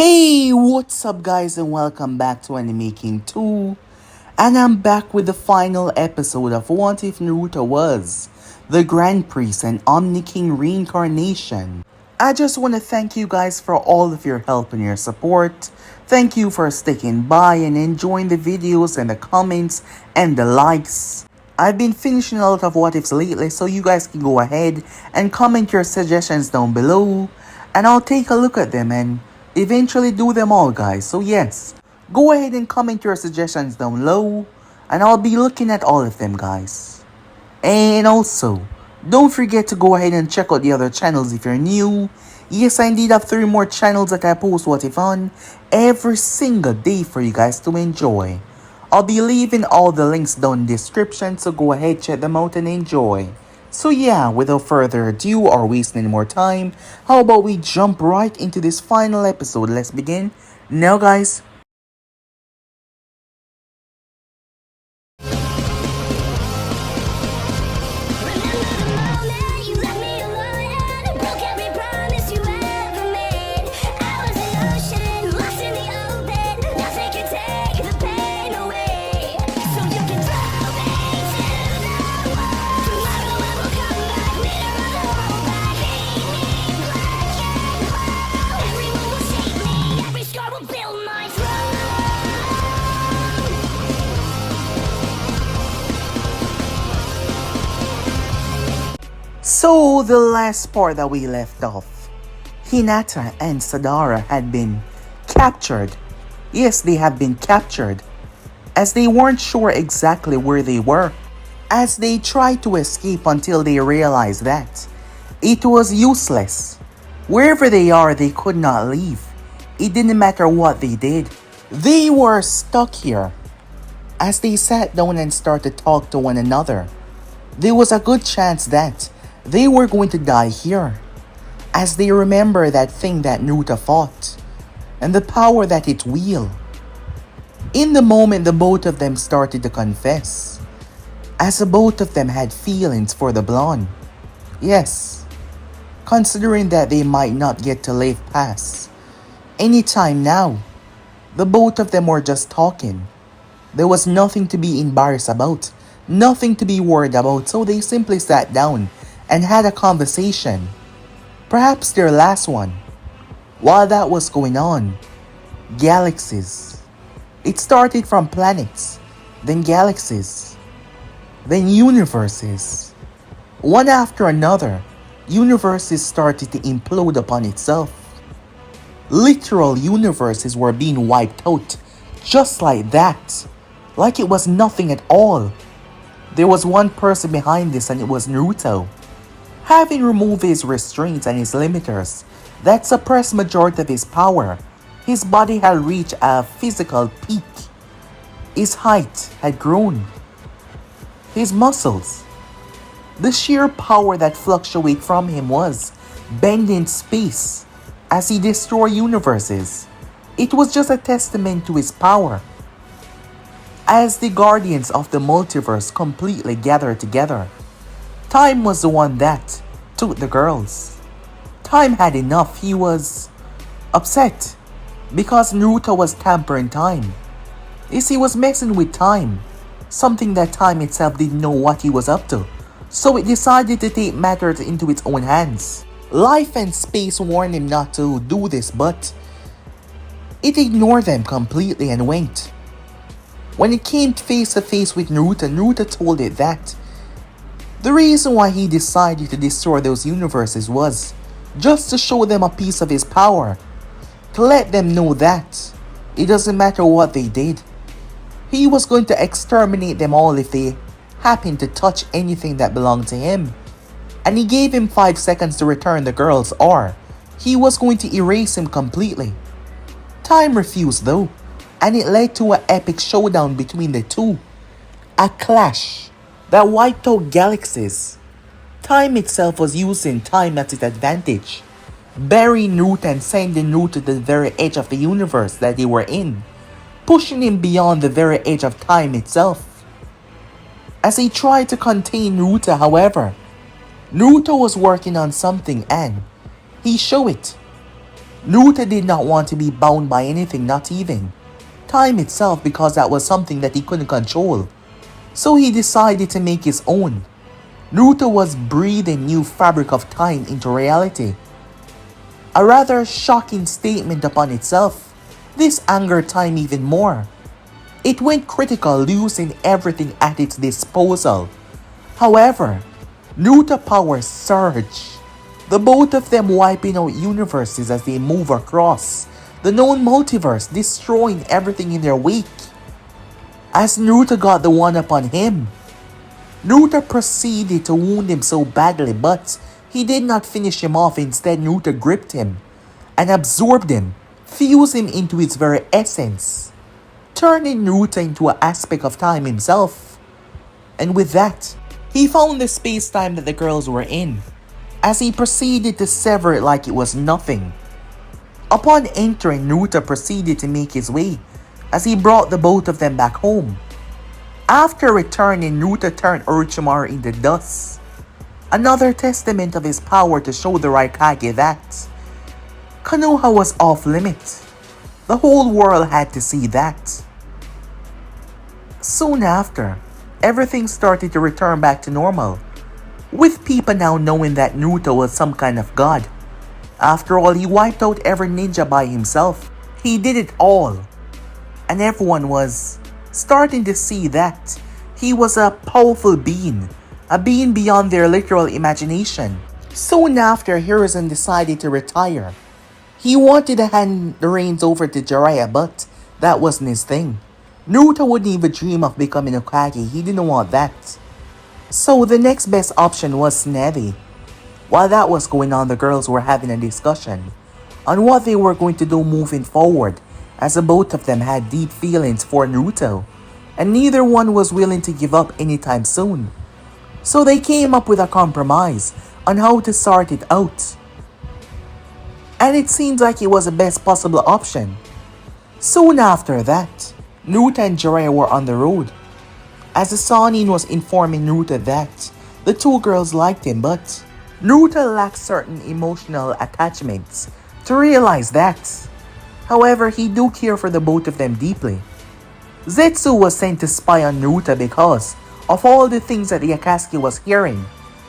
Hey, what's up guys and welcome back to Omni King 2. And I'm back with the final episode of What If Naruto Was the Grand Priest and Omni King Reincarnation. I just want to thank you guys for all of your help and your support. Thank you for sticking by and enjoying the videos and the comments and the likes. I've been finishing a lot of what ifs lately, so you guys can go ahead and comment your suggestions down below and I'll take a look at them and eventually do them all, guys. So yes, go ahead and comment your suggestions down low and I'll be looking at all of them, guys. And also, don't forget to go ahead and check out the other channels if you're new. Yes, I indeed have 3 more channels that I post what if on every single day for you guys to enjoy. I'll be leaving all the links down in the description, so go ahead, check them out and enjoy. So yeah, without further ado or wasting any more time, how about we jump right into this final episode? Let's begin now, guys. So, the last part that we left off, Hinata and Sadara had been captured. Yes, they have been captured, as they weren't sure exactly where they were, as they tried to escape until they realized that it was useless. Wherever they are, they could not leave. It didn't matter what they did. They were stuck here. As they sat down and started to talk to one another, there was a good chance that they were going to die here, as they remember that thing that Naruto fought, and the power that it wields. In the moment, the both of them started to confess, as the both of them had feelings for the blonde. Yes, considering that they might not get to live past any time now, the both of them were just talking. There was nothing to be embarrassed about, nothing to be worried about, so they simply sat down and had a conversation, perhaps their last one. While that was going on, galaxies. It started from planets, then galaxies, then universes. One after another, universes started to implode upon itself. Literal universes were being wiped out, just like that, like it was nothing at all. There was one person behind this, and it was Naruto. Having removed his restraints and his limiters that suppressed majority of his power, his body had reached a physical peak. His height had grown. His muscles. The sheer power that fluctuated from him was bending space as he destroyed universes. It was just a testament to his power. As the guardians of the multiverse completely gathered together, Time was the one that took the girls. Time had enough. He was upset because Naruto was tampering time. He was messing with time, something that time itself didn't know what he was up to. So it decided to take matters into its own hands. Life and space warned him not to do this, but it ignored them completely and went. When it came face to face with Naruto, Naruto told it that the reason why he decided to destroy those universes was just to show them a piece of his power, to let them know that it doesn't matter what they did. He was going to exterminate them all if they happened to touch anything that belonged to him. And he gave him 5 seconds to return the girls, or he was going to erase him completely. Time refused though, and it led to an epic showdown between the two. A clash that wiped out galaxies. Time itself was using time at its advantage, burying Naruto and sending Naruto to the very edge of the universe that they were in, pushing him beyond the very edge of time itself. As he tried to contain Naruto, however, Naruto was working on something and he showed it. Naruto did not want to be bound by anything, not even time itself, because that was something that he couldn't control. So he decided to make his own. Naruto was breathing new fabric of time into reality. A rather shocking statement upon itself. This angered time even more. It went critical, losing everything at its disposal. However, Naruto powers surge. The both of them wiping out universes as they move across the known multiverse, destroying everything in their wake. As Naruto got the one upon him, Naruto proceeded to wound him so badly, but he did not finish him off. Instead, Naruto gripped him and absorbed him, fused him into its very essence, turning Naruto into an aspect of time himself. And with that, he found the space-time that the girls were in, as he proceeded to sever it like it was nothing. Upon entering, Naruto proceeded to make his way, as he brought the both of them back home. After returning, Naruto turned Orochimaru into dust. Another testament of his power to show the Raikage that Konoha was off limit. The whole world had to see that. Soon after, everything started to return back to normal, with people now knowing that Naruto was some kind of god. After all, he wiped out every ninja by himself. He did it all. And everyone was starting to see that he was a powerful being, a being beyond their literal imagination. Soon after, Hiruzen decided to retire. He wanted to hand the reins over to Jiraiya, but that wasn't his thing. Naruto wouldn't even dream of becoming a Hokage. He didn't want that. So the next best option was Tsunade. While that was going on, the girls were having a discussion on what they were going to do moving forward, as the both of them had deep feelings for Naruto, and neither one was willing to give up anytime soon. So they came up with a compromise on how to sort it out. And it seems like it was the best possible option. Soon after that, Naruto and Jiraiya were on the road, as the Sannin was informing Naruto that the two girls liked him, but Naruto lacked certain emotional attachments to realize that. However, he do care for the both of them deeply. Zetsu was sent to spy on Naruto because of all the things that the Akatsuki was hearing,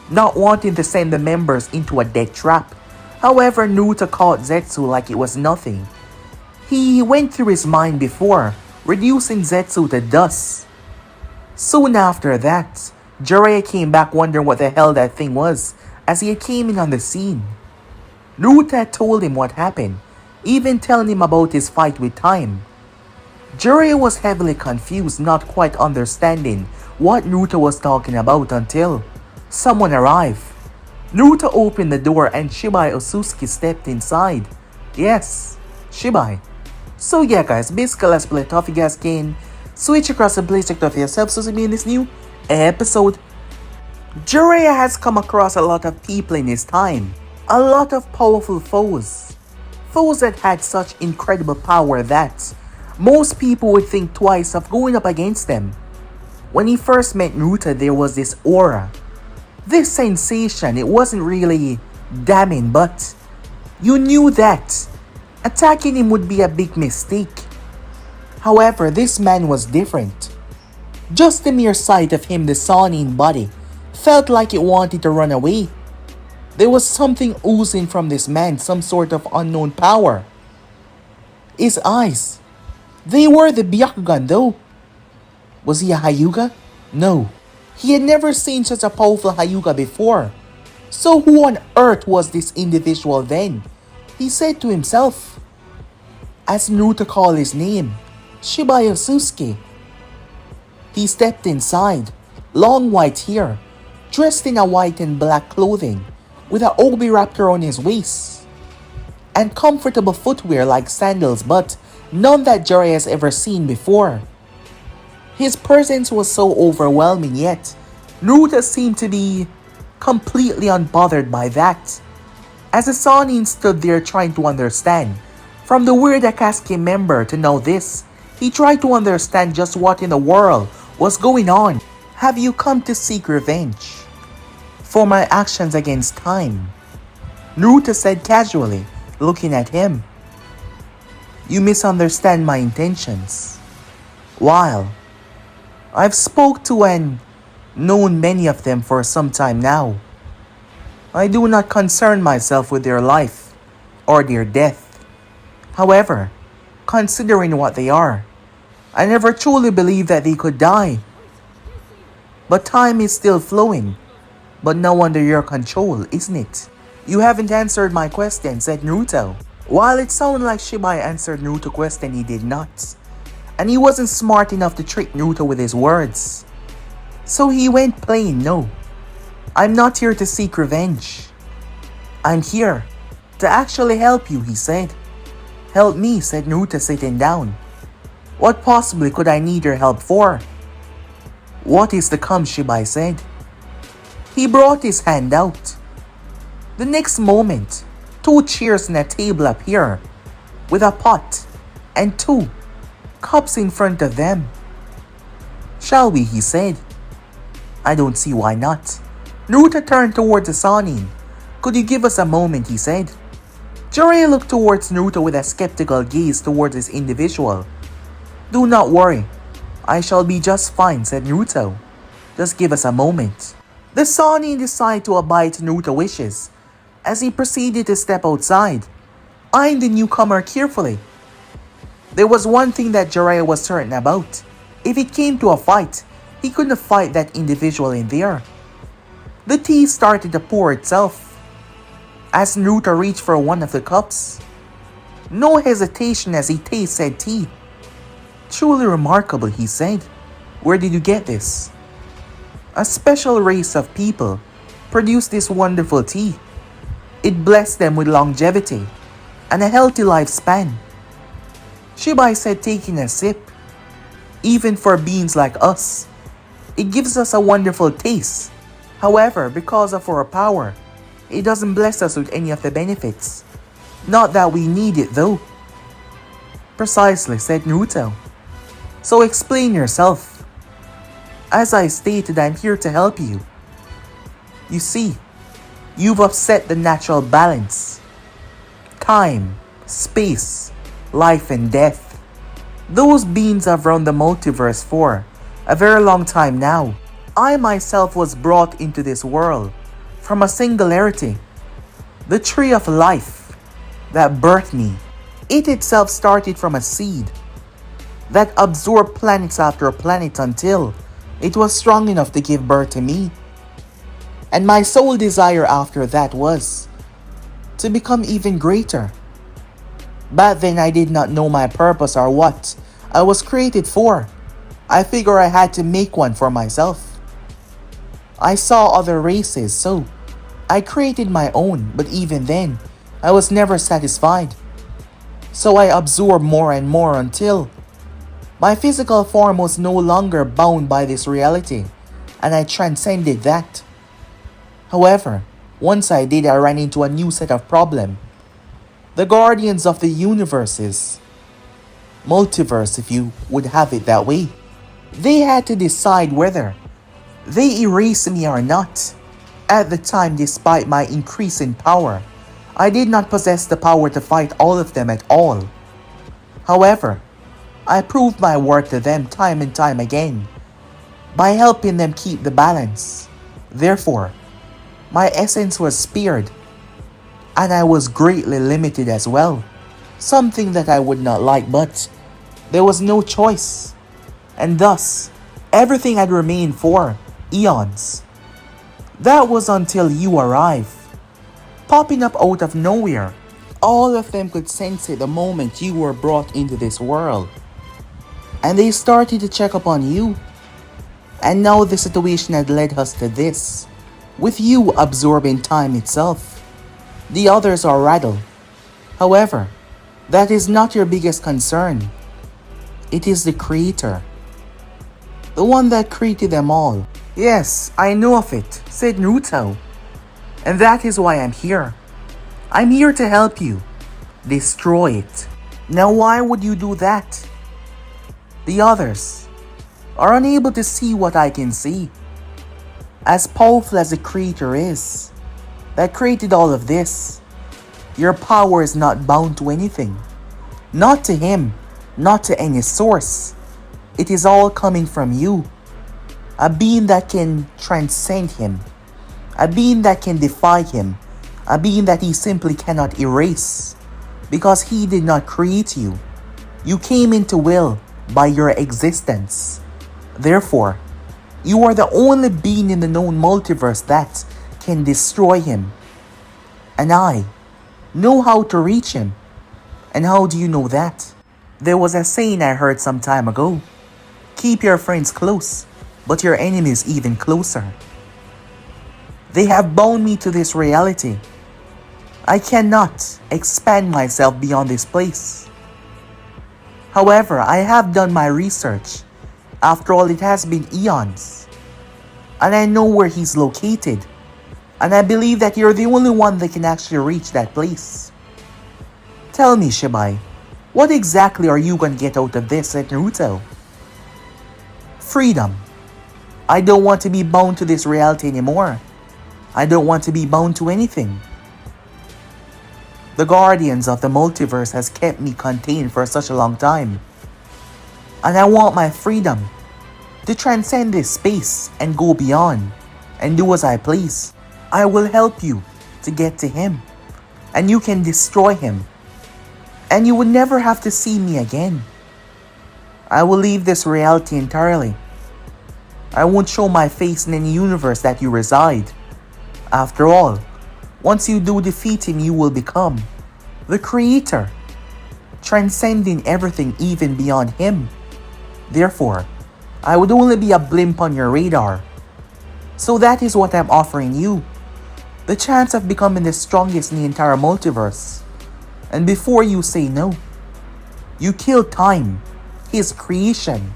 not wanting to send the members into a death trap. However, Naruto caught Zetsu like it was nothing. He went through his mind before, reducing Zetsu to dust. Soon after that, Jiraiya came back wondering what the hell that thing was, as he came in on the scene. Naruto had told him what happened, even telling him about his fight with time. Jiraiya was heavily confused, not quite understanding what Naruto was talking about until someone arrived. Naruto opened the door and Shibai Otsutsuki stepped inside. Yes, Shibai. So yeah guys, basically let's play it off. You guys can switch across and play check it out for yourself. So to be in this new episode, Jiraiya has come across a lot of people in his time. A lot of powerful foes. Foes that had such incredible power that most people would think twice of going up against them. When he first met Naruto, there was this aura, this sensation. It wasn't really damning, but you knew that attacking him would be a big mistake. However, this man was different. Just the mere sight of him, the Sannin body, felt like it wanted to run away. There was something oozing from this man, some sort of unknown power. His eyes, they were the Byakugan though. Was he a Hyuga? No. He had never seen such a powerful Hyuga before. So who on earth was this individual then? He said to himself, as Naruto called his name, Shibai Otsutsuki. He stepped inside, long white hair, dressed in a white and black clothing, with an obi wrapped around his waist, and comfortable footwear like sandals, but none that Jiraiya has ever seen before. His presence was so overwhelming, yet Naruto seemed to be completely unbothered by that. As the Sannin stood there trying to understand, from the weird Akatsuki member to know this, he tried to understand just what in the world was going on. Have you come to seek revenge for my actions against time? Naruto said casually, looking at him. You misunderstand my intentions. While I've spoke to and known many of them for some time now, I do not concern myself with their life or their death. However, considering what they are, I never truly believed that they could die. But time is still flowing, but now under your control, isn't it? You haven't answered my question, said Naruto. While it sounded like Shibai answered Naruto's question, he did not. And he wasn't smart enough to trick Naruto with his words. So he went plain, no. I'm not here to seek revenge. I'm here to actually help you, he said. Help me, said Naruto sitting down. What possibly could I need your help for? What is to come, Shibai said. He brought his hand out. The next moment, 2 chairs and a table appear, with a pot and 2 cups in front of them. Shall we, he said. I don't see why not. Naruto turned towards the Sanin. Could you give us a moment, he said. Jiraiya looked towards Naruto with a skeptical gaze towards this individual. Do not worry. I shall be just fine, said Naruto. Just give us a moment. The Sanin decided to abide to Naruto's wishes as he proceeded to step outside, eyeing the newcomer carefully. There was one thing that Jiraiya was certain about. If it came to a fight, he couldn't fight that individual in there. The tea started to pour itself as Naruto reached for one of the cups. No hesitation as he tasted said tea. Truly remarkable, he said. Where did you get this? A special race of people produced this wonderful tea. It blessed them with longevity and a healthy lifespan. Shibai said, taking a sip. Even for beings like us, it gives us a wonderful taste. However, because of our power, it doesn't bless us with any of the benefits. Not that we need it though. Precisely, said Naruto. So explain yourself. As I stated, I'm here to help you. You see, you've upset the natural balance. Time, space, life and death. Those beings have run the multiverse for a very long time now. I myself was brought into this world from a singularity, the tree of life that birthed me. It itself started from a seed that absorbed planets after planet until it was strong enough to give birth to me. And my sole desire after that was to become even greater. Back then I did not know my purpose or what I was created for. I figured I had to make one for myself. I saw other races, so I created my own, but even then, I was never satisfied. So I absorbed more and more until my physical form was no longer bound by this reality, and I transcended that. However, once I did, I ran into a new set of problems. The guardians of the universes, multiverse if you would have it that way, they had to decide whether they erase me or not. At the time, despite my increase in power, I did not possess the power to fight all of them at all. However, I proved my worth to them time and time again by helping them keep the balance. Therefore, my essence was spared, and I was greatly limited as well. Something that I would not like, but there was no choice. And thus, everything had remained for eons. That was until you arrived, popping up out of nowhere. All of them could sense it the moment you were brought into this world. And they started to check up on you. And now the situation had led us to this, with you absorbing time itself. The others are rattled. However, that is not your biggest concern. It is the creator. The one that created them all. Yes, I know of it, said Naruto. And that is why I'm here. I'm here to help you. Destroy it. Now why would you do that? The others are unable to see what I can see. As powerful as the creator is, that created all of this, Your power is not bound to anything. Not to him, not to any source. It is all coming from you. A being that can transcend him. A being that can defy him. A being that he simply cannot erase. Because he did not create you. You came into will by your existence. Therefore, you are the only being in the known multiverse that can destroy him. And I know how to reach him. And how do you know that? There was a saying I heard some time ago. Keep your friends close, but your enemies even closer. They have bound me to this reality. I cannot expand myself beyond this place. However, I have done my research. After all, it has been eons. And I know where he's located. And I believe that you're the only one that can actually reach that place. Tell me, Shibai, what exactly are you going to get out of this at Naruto? Freedom. I don't want to be bound to this reality anymore. I don't want to be bound to anything. The guardians of the multiverse has kept me contained for such a long time. And I want my freedom to transcend this space and go beyond and do as I please. I will help you to get to him, and you can destroy him, and you would never have to see me again. I will leave this reality entirely. I won't show my face in any universe that you reside. After all, once you do defeat him, you will become the creator, transcending everything even beyond him. Therefore, I would only be a blimp on your radar. So that is what I'm offering you. The chance of becoming the strongest in the entire multiverse. And before you say no, you kill time, his creation.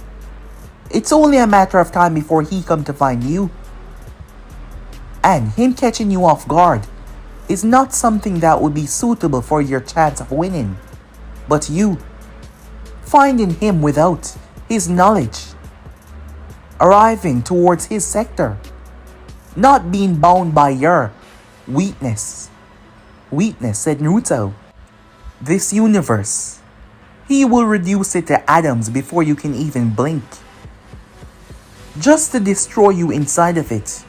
It's only a matter of time before he come to find you. And him catching you off guard is not something that would be suitable for your chance of winning. But you, finding him without his knowledge, arriving towards his sector, not being bound by your weakness. Weakness, said Naruto. This universe, he will reduce it to atoms before you can even blink. Just to destroy you inside of it.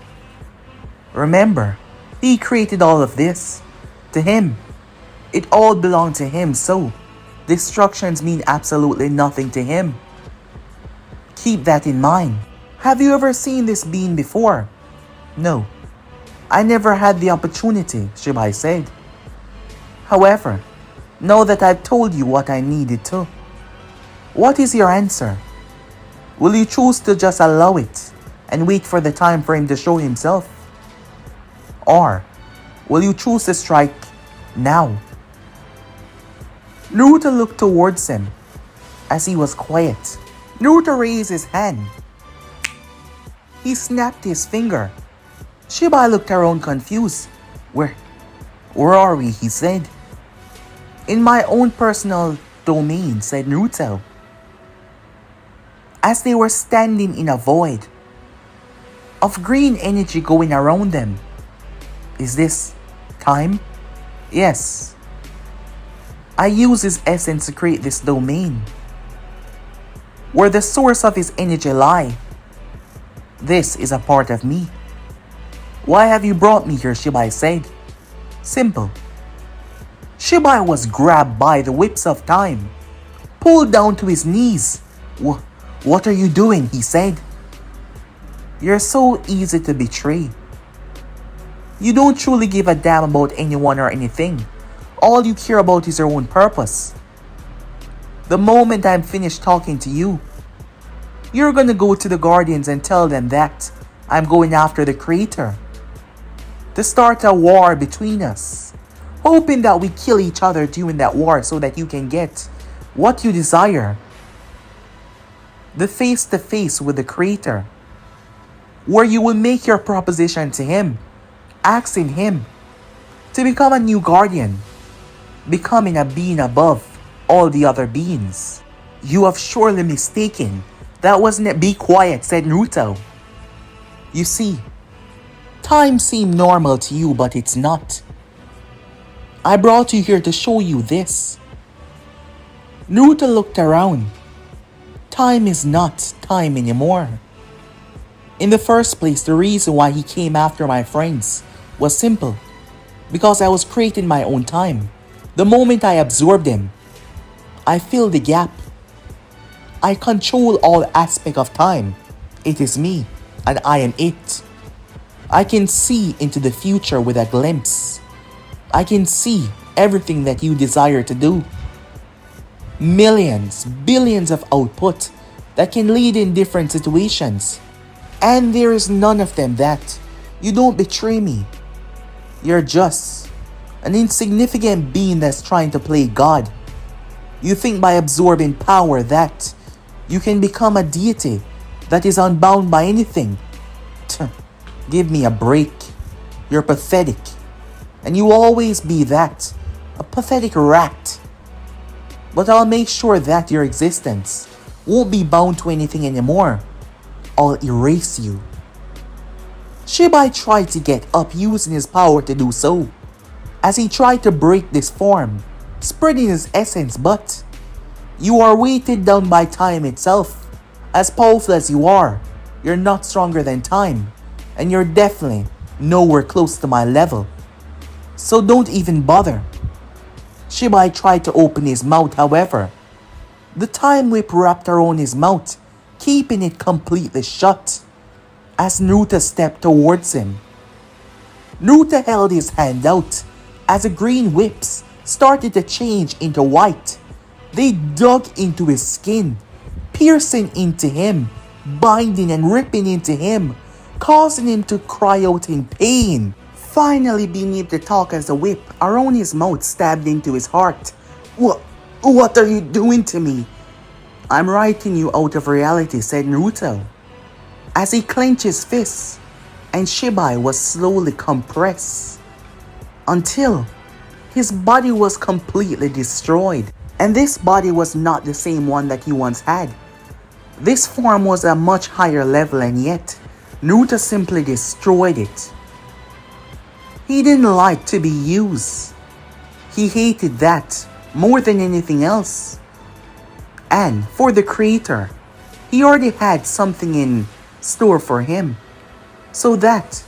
Remember, he created all of this. To him, it all belonged to him, so destructions mean absolutely nothing to him. Keep that in mind. Have you ever seen this being before? No. I never had the opportunity, Shibai said. However, now that I've told you what I needed to, what is your answer? Will you choose to just allow it and wait for the time for him to show himself? Or will you choose to strike now? Naruto looked towards him as he was quiet. Naruto raised his hand. He snapped his finger. Shibai looked around confused. Where are we? He said. In my own personal domain, said Naruto. As they were standing in a void of green energy going around them. Is this time? Yes. I use his essence to create this domain, where the source of his energy lie. This is a part of me. Why have you brought me here? Shibai said. Simple. Shibai was grabbed by the whips of time, pulled down to his knees. What are you doing? He said. You're so easy to betray. You don't truly give a damn about anyone or anything. All you care about is your own purpose. The moment I'm finished talking to you, you're gonna go to the Guardians and tell them that I'm going after the Creator. To start a war between us, hoping that we kill each other during that war so that you can get what you desire. The face-to-face with the Creator, where you will make your proposition to him, asking him to become a new guardian, becoming a being above all the other beings. You have surely mistaken. That wasn't it. Be quiet, said Naruto. You see, time seemed normal to you, but it's not. I brought you here to show you this. Naruto looked around. Time is not time anymore. In the first place, the reason why he came after my friends was simple. Because I was creating my own time. The moment I absorbed him, I fill the gap. I control all aspects of time. It is me, and I am it. I can see into the future with a glimpse. I can see everything that you desire to do. Millions, billions of output that can lead in different situations. And there is none of them that you don't betray me. You're just an insignificant being that's trying to play God. You think by absorbing power that you can become a deity that is unbound by anything. Give me a break. You're pathetic. And you will always be that. A pathetic rat. But I'll make sure that your existence won't be bound to anything anymore. I'll erase you. Shibai tried to get up using his power to do so, as he tried to break this form, spreading his essence, but you are weighted down by time itself. As powerful as you are, you're not stronger than time, and you're definitely nowhere close to my level. So don't even bother. Shibai tried to open his mouth, however. The time whip wrapped around his mouth, keeping it completely shut. As Naruto stepped towards him, Naruto held his hand out as the green whips started to change into white. They dug into his skin, piercing into him, binding and ripping into him, causing him to cry out in pain. Finally being able to talk as the whip around his mouth stabbed into his heart. What are you doing to me? I'm writing you out of reality, said Naruto, as he clenched his fists, and Shibai was slowly compressed until his body was completely destroyed. And this body was not the same one that he once had. This form was a much higher level, and yet Naruto simply destroyed it. He didn't like to be used. He hated that more than anything else. And for the creator, he already had something in store for him. So that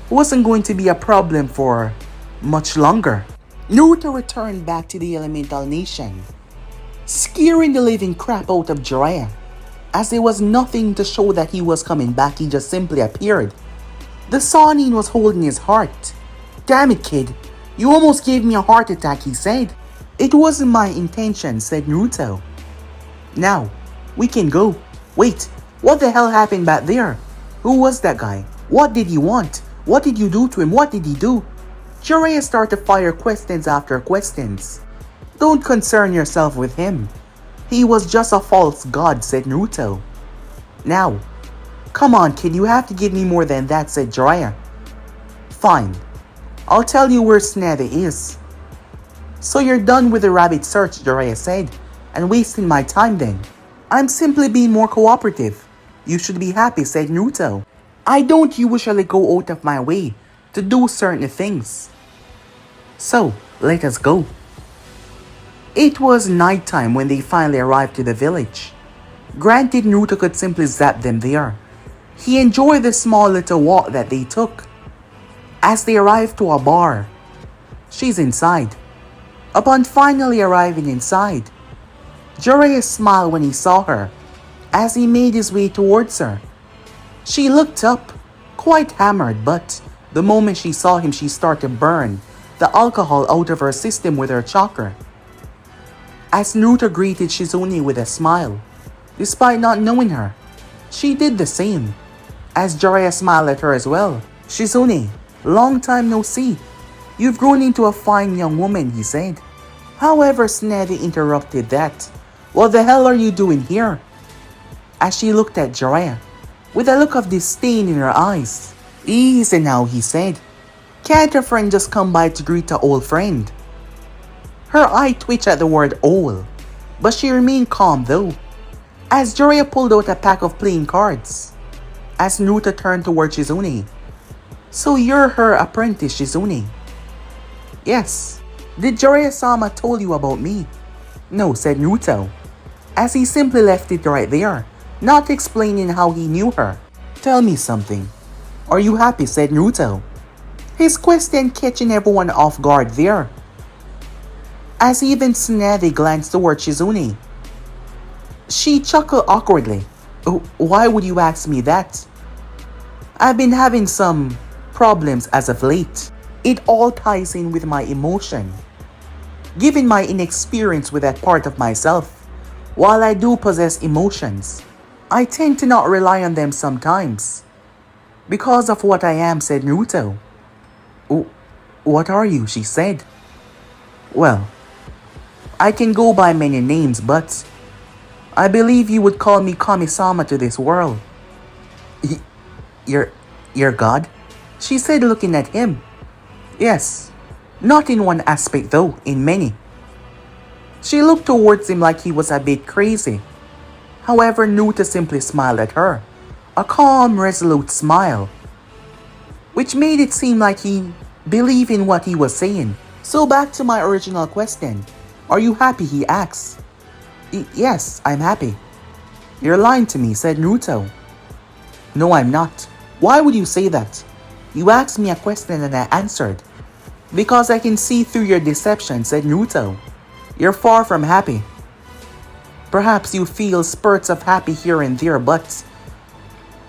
wasn't going to be a problem for much longer. Naruto returned back to the Elemental Nation, scaring the living crap out of Jiraiya. As there was nothing to show that he was coming back, he just simply appeared. The Sannin was holding his heart. Damn it, kid. You almost gave me a heart attack, he said. It wasn't my intention, said Naruto. Now, we can go. Wait, what the hell happened back there? Who was that guy? What did he want? What did you do to him? What did he do? Jiraiya started to fire questions after questions. Don't concern yourself with him. He was just a false god, said Naruto. Now, come on kid, you have to give me more than that, said Jiraiya. Fine, I'll tell you where Tsunade is. So you're done with the rabbit search, Jiraiya said, and wasting my time then. I'm simply being more cooperative. You should be happy, said Naruto. I don't usually go out of my way to do certain things. So, let us go. It was nighttime when they finally arrived to the village. Granted, Naruto could simply zap them there. He enjoyed the small little walk that they took. As they arrived to a bar, she's inside. Upon finally arriving inside, Jiraiya smiled when he saw her, as he made his way towards her. She looked up, quite hammered, but the moment she saw him, she started to burn the alcohol out of her system with her chakra. As Naruto greeted Shizune with a smile, despite not knowing her, she did the same, as Jiraiya smiled at her as well. Shizune, long time no see. You've grown into a fine young woman, he said. However, Tsunade interrupted that. What the hell are you doing here? As she looked at Jiraiya, with a look of disdain in her eyes. Easy now, he said. Can't a friend just come by to greet an old friend? Her eye twitched at the word old, but she remained calm though, as Jiraiya pulled out a pack of playing cards. As Naruto turned toward Shizune. So you're her apprentice, Shizune? Yes. Did Jiraiya-sama told you about me? No, said Naruto, as he simply left it right there, not explaining how he knew her. Tell me something. Are you happy? Said Naruto, his question catching everyone off guard there, as even Tsunade glanced toward Shizune. She chuckled awkwardly. Why would you ask me that? I've been having some problems as of late. It all ties in with my emotion. Given my inexperience with that part of myself, while I do possess emotions, I tend to not rely on them sometimes. Because of what I am, said Naruto. What are you? She said. Well, I can go by many names, but I believe you would call me Kami-sama to this world. Your god? She said, looking at him. Yes, not in one aspect though, in many. She looked towards him like he was a bit crazy. However, Naruto simply smiled at her, a calm, resolute smile, which made it seem like he believed in what he was saying. So back to my original question. Are you happy? He asked. Yes, I'm happy. You're lying to me, said Naruto. No, I'm not. Why would you say that? You asked me a question and I answered. Because I can see through your deception, said Naruto. You're far from happy. Perhaps you feel spurts of happy here and there, but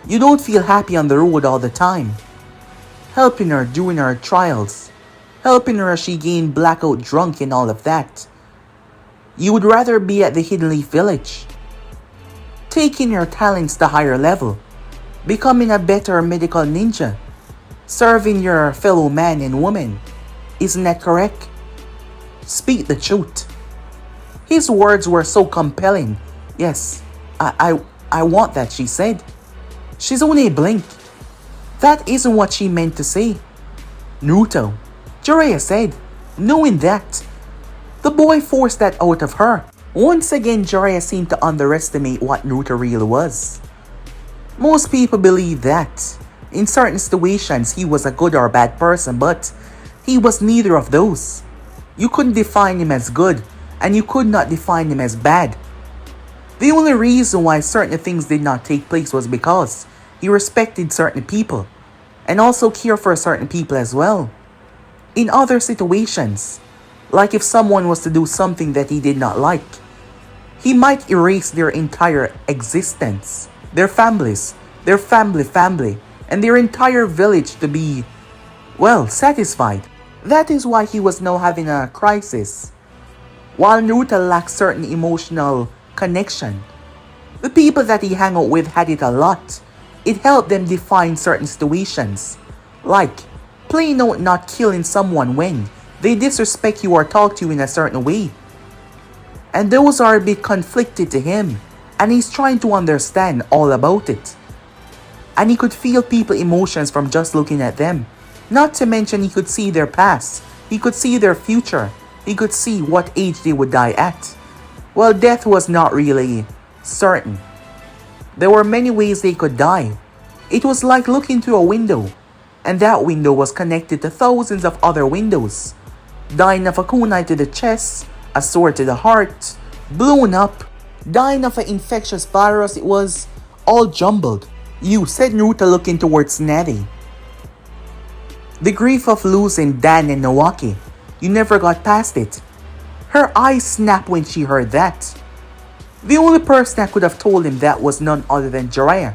you don't feel happy on the road all the time. Helping her during her trials. Helping her as she gained blackout drunk and all of that. You would rather be at the Hidden Leaf Village. Taking your talents to higher level. Becoming a better medical ninja. Serving your fellow man and woman. Isn't that correct? Speak the truth. His words were so compelling. Yes, I want that, she said. Shizune blinked. That isn't what she meant to say. Naruto, Jiraiya said, knowing that. The boy forced that out of her. Once again, Jiraiya seemed to underestimate what Naruto really was. Most people believe that. In certain situations, he was a good or bad person, but he was neither of those. You couldn't define him as good, and you could not define him as bad. The only reason why certain things did not take place was because he respected certain people, and also cared for certain people as well. In other situations, like if someone was to do something that he did not like, he might erase their entire existence, their families, their family, and their entire village to be, well, satisfied. That is why he was now having a crisis. While Naruto lacked certain emotional connection, the people that he hung out with had it a lot. It helped them define certain situations, like plain out not killing someone when they disrespect you or talk to you in a certain way. And those are a bit conflicted to him, and he's trying to understand all about it. And he could feel people's emotions from just looking at them. Not to mention he could see their past, he could see their future, he could see what age they would die at. Well, death was not really certain. There were many ways they could die. It was like looking through a window, and that window was connected to thousands of other windows. Dying of a kunai to the chest, a sword to the heart, blown up, dying of an infectious virus, it was all jumbled. You, said Naruto looking towards Tsunade. The grief of losing Dan and Nawaki, you never got past it. Her eyes snapped when she heard that. The only person that could have told him that was none other than Jiraiya.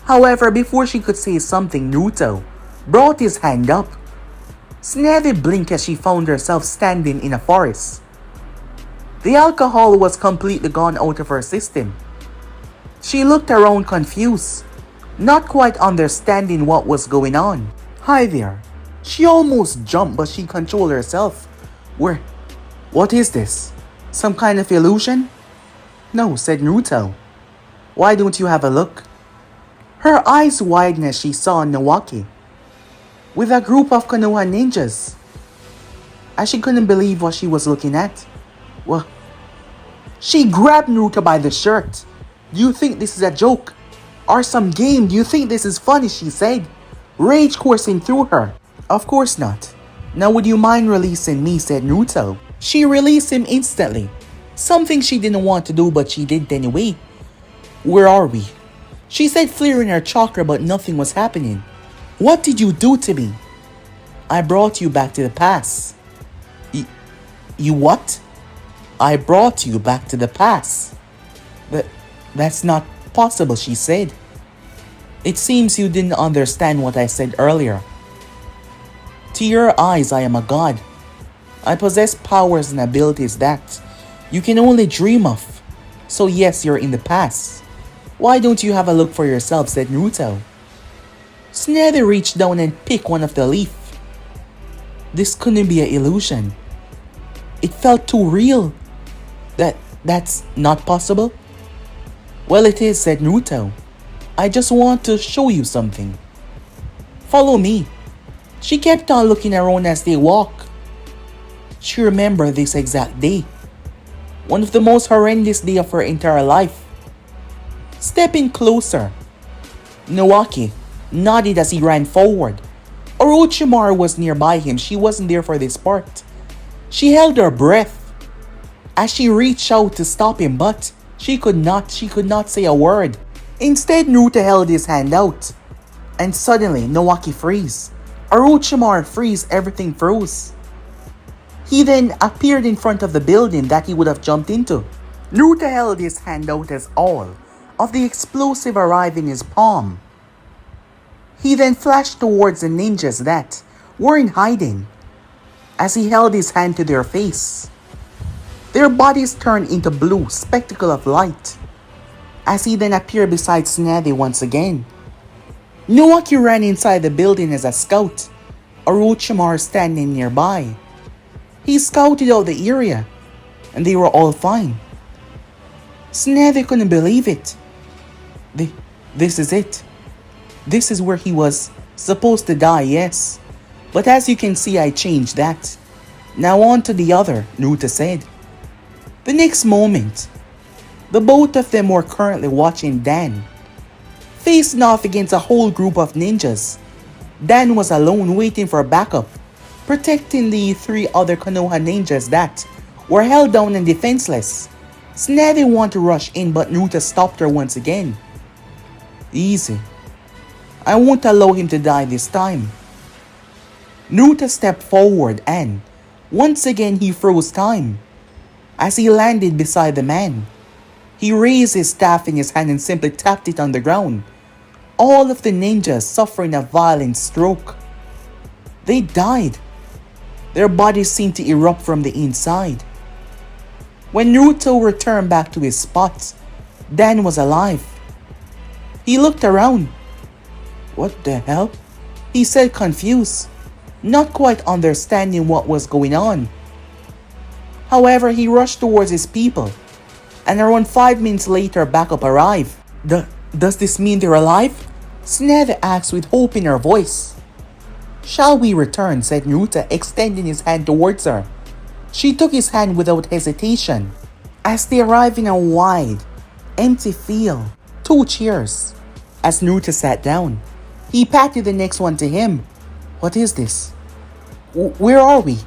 However, before she could say something, Naruto brought his hand up. Tsunade blinked as she found herself standing in a forest. The alcohol was completely gone out of her system. She looked around confused, not quite understanding what was going on. Hi there. She almost jumped, but she controlled herself. What is this? Some kind of illusion? No, said Naruto. Why don't you have a look? Her eyes widened as she saw Nawaki with a group of Konoha ninjas, as she couldn't believe what she was looking at. Well, she grabbed Naruto by the shirt. Do you think this is a joke? Or some game? Do you think this is funny? She said, rage coursing through her. Of course not. Now would you mind releasing me, said Naruto. She released him instantly. Something she didn't want to do, but she did anyway. Where are we? She said, flaring her chakra, but nothing was happening. What did you do to me? I brought you back to the past. You what? I brought you back to the past. That's not possible, she said. It seems you didn't understand what I said earlier. To your eyes, I am a god. I possess powers and abilities that you can only dream of. So yes, you're in the past. Why don't you have a look for yourself, said Naruto. Tsunade reached down and picked one of the leaf. This couldn't be an illusion. It felt too real. That's not possible? Well, it is, said Naruto. I just want to show you something. Follow me. She kept on looking around as they walked. She remembered this exact day. One of the most horrendous days of her entire life. Stepping closer, Nawaki nodded as he ran forward. Orochimaru was nearby him. She wasn't there for this part. She held her breath as she reached out to stop him, but she could not say a word. Instead, Naruto held his hand out, and suddenly Nawaki freeze. Orochimaru freeze, everything froze. He then appeared in front of the building that he would have jumped into. Naruto held his hand out as all of the explosive arrived in his palm. He then flashed towards the ninjas that were in hiding. As he held his hand to their face, their bodies turned into blue spectacle of light. As he then appeared beside Tsunade once again. Nawaki ran inside the building as a scout, Orochimaru standing nearby. He scouted out the area, and they were all fine. Tsunade couldn't believe it. This is it. This is where he was supposed to die, yes. But as you can see, I changed that. Now on to the other, Naruto said. The next moment, the both of them were currently watching Dan, facing off against a whole group of ninjas. Dan was alone waiting for backup, protecting the three other Konoha ninjas that were held down and defenseless. Tsunade wanted to rush in, but Naruto stopped her once again. Easy. I won't allow him to die this time. Naruto stepped forward and, once again, he froze time. As he landed beside the man, he raised his staff in his hand and simply tapped it on the ground. All of the ninjas suffering a violent stroke. They died. Their bodies seemed to erupt from the inside. When Naruto returned back to his spot, Dan was alive. He looked around. What the hell? He said, confused, not quite understanding what was going on. However, he rushed towards his people, and around 5 minutes later, backup arrived. Does this mean they're alive? Tsunade asked with hope in her voice. Shall we return? Said Naruto, extending his hand towards her. She took his hand without hesitation. As they arrived in a wide, empty field, 2 chairs. As Naruto sat down, he patted the next one to him. What is this? Where are we?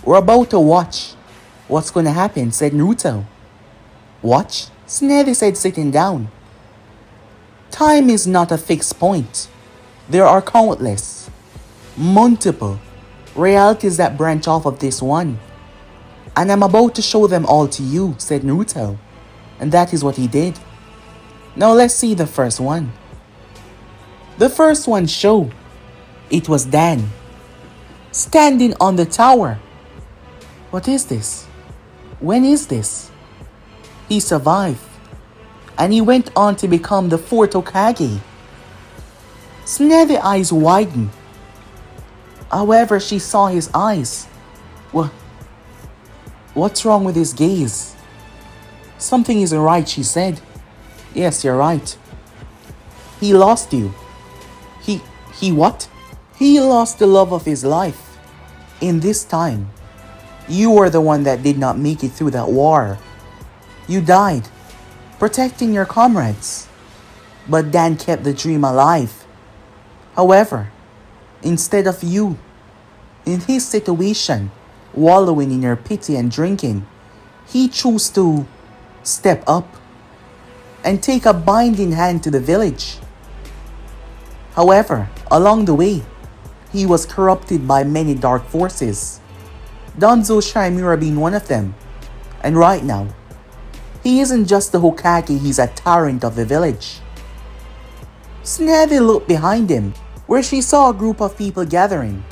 We're about to watch. What's gonna happen? Said Naruto. Watch? Tsunade said, sitting down. Time is not a fixed point. There are countless, multiple realities that branch off of this one. And I'm about to show them all to you, said Naruto. And that is what he did. Now let's see the first one. The first one showed. It was Dan, standing on the tower. What is this? When is this? He survived, and he went on to become the 4th Hokage. Tsunade's eyes widened. However, she saw his eyes. What's wrong with his gaze? Something isn't right, she said. Yes, you're right. He lost you. He what? He lost the love of his life. In this time, you were the one that did not make it through that war. You died, protecting your comrades. But Dan kept the dream alive. However, instead of In his situation, wallowing in her pity and drinking, he chose to step up and take a binding hand to the village. However, along the way, he was corrupted by many dark forces, Danzo Shimura being one of them. And right now, he isn't just the Hokage, he's a tyrant of the village. Tsunade looked behind him, where she saw a group of people gathering.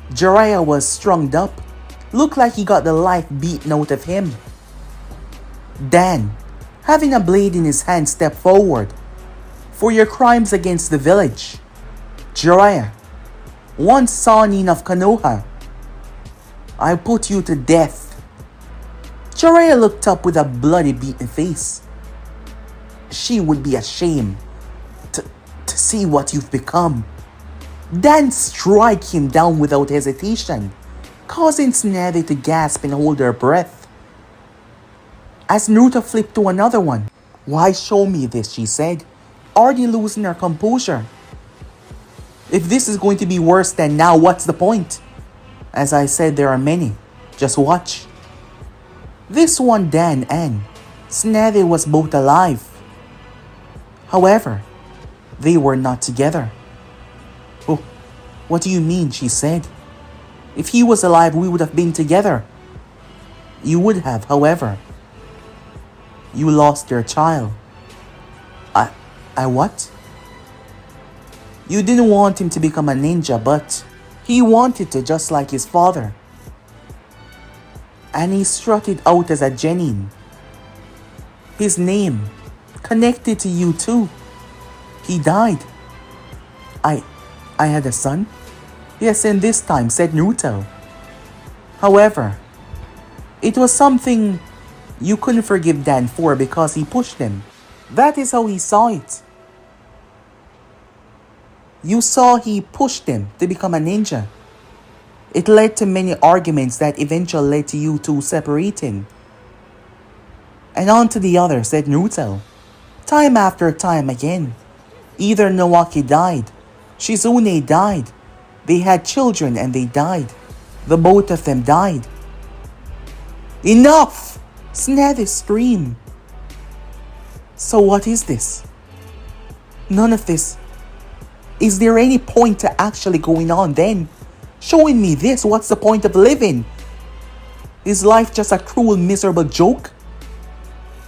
Jiraiya was strung up, looked like he got the life beaten out of him. Dan, having a blade in his hand, stepped forward. For your crimes against the village, Jiraiya, once Sannin of Konoha, I put you to death. Jiraiya looked up with a bloody beaten face. She would be ashamed to see what you've become. Dan struck him down without hesitation, causing Tsunade to gasp and hold her breath. As Naruto flipped to another one, "Why show me this?" she said, already losing her composure. "If this is going to be worse than now, what's the point? As I said, there are many. Just watch." This one, Dan and Tsunade, was both alive. However, they were not together. "Oh, what do you mean?" she said. "If he was alive, we would have been together." "You would have, however. You lost your child." I what?" "You didn't want him to become a ninja, but he wanted to, just like his father. And he strutted out as a genin. His name connected to you too. He died." I had a son?" "Yes, and this time," said Naruto. "However, it was something you couldn't forgive Dan for because he pushed him. That is how he saw it. You saw he pushed him to become a ninja. It led to many arguments that eventually led to you two separating." "And on to the other," said Naruto. "Time after time again. Either Nawaki died, Shizune died, they had children and they died. The both of them died." "Enough!" Tsunade screamed. "So what is this? None of this. Is there any point to actually going on then? Showing me this, what's the point of living? Is life just a cruel, miserable joke?"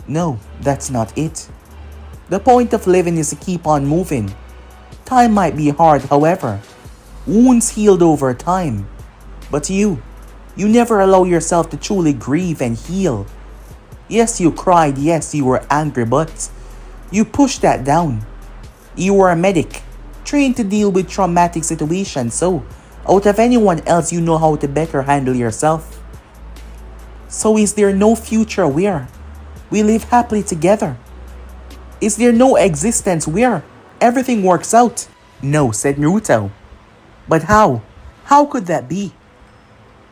"No, that's not it. The point of living is to keep on moving. Time might be hard, however. Wounds healed over time. But you never allow yourself to truly grieve and heal. Yes, you cried, yes, you were angry, but you pushed that down. You were a medic, trained to deal with traumatic situations, so out of anyone else, you know how to better handle yourself. So is there no future where we live happily together? Is there no existence where everything works out?" "No," said Naruto. "But how? How could that be?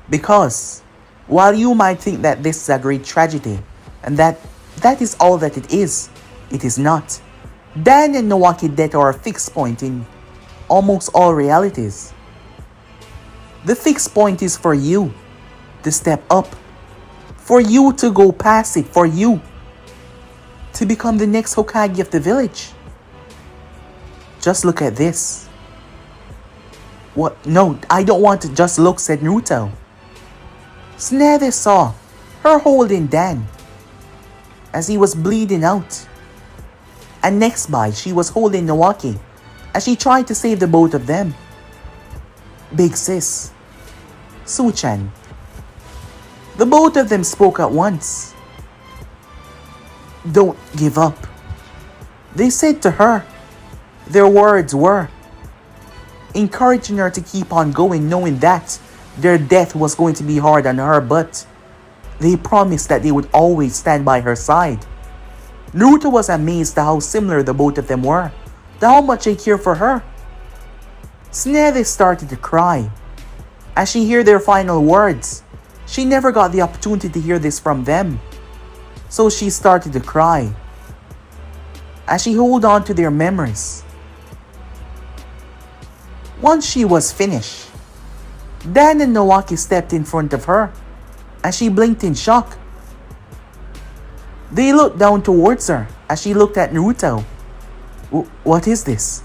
Because while you might think that this is a great tragedy, and that is all that it is not. Dan and Nawaki death are a fixed point in almost all realities. The fixed point is for you to step up, for you to go past it, for you to become the next Hokage of the village. Just look at this." "What? No, I don't want to just look," said Naruto. Tsunade saw her holding Dan as he was bleeding out. And next by, she was holding Nawaki as she tried to save the both of them. "Big sis, Suchan." The both of them spoke at once. "Don't give up," they said to her. Their words were encouraging her to keep on going, knowing that their death was going to be hard on her, but they promised that they would always stand by her side. Naruto was amazed at how similar the both of them were, to how much they care for her. Tsunade started to cry as she heard their final words. She never got the opportunity to hear this from them, so she started to cry as she held on to their memories. Once she was finished, Dan and Naoki stepped in front of her, and she blinked in shock. They looked down towards her as she looked at Naruto. What is this?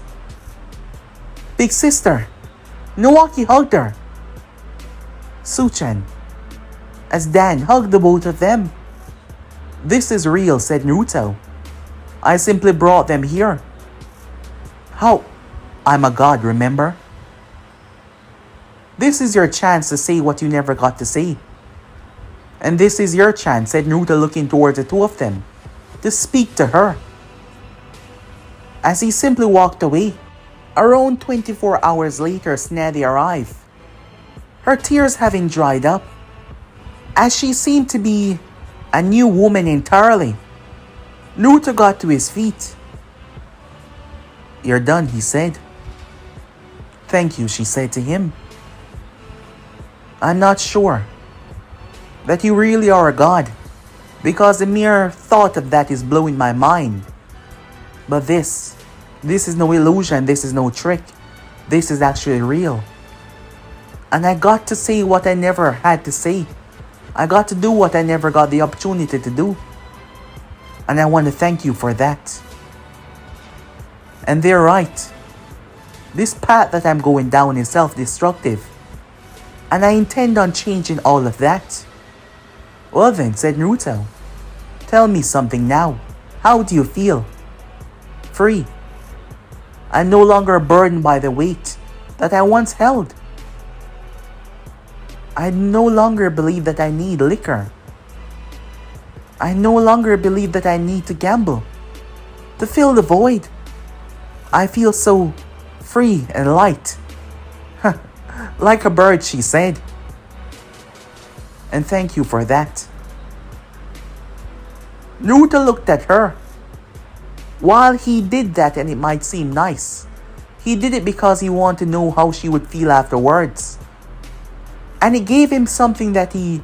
Big sister. Naoki hugged her. Suchan. As Dan hugged the both of them. This is real, said Naruto. I simply brought them here. How? I'm a god, remember? This is your chance to say what you never got to say. And this is your chance, said Naruto looking towards the two of them, to speak to her. As he simply walked away, around 24 hours later, Snady arrived, her tears having dried up, as she seemed to be a new woman entirely. Naruto got to his feet. You're done, he said. Thank you, she said to him. I'm not sure that you really are a god, because the mere thought of that is blowing my mind. But this is no illusion, this is no trick. This is actually real. And I got to say what I never had to say. I got to do what I never got the opportunity to do. And I want to thank you for that. And they're right. This path that I'm going down is self-destructive. And I intend on changing all of that. Well then, said Naruto. Tell me something now. How do you feel? Free. I'm no longer burdened by the weight that I once held. I no longer believe that I need liquor. I no longer believe that I need to gamble to fill the void. I feel so free and light. Like a bird, she said. And thank you for that. Naruto looked at her. While he did that, and it might seem nice, he did it because he wanted to know how she would feel afterwards. And it gave him something that he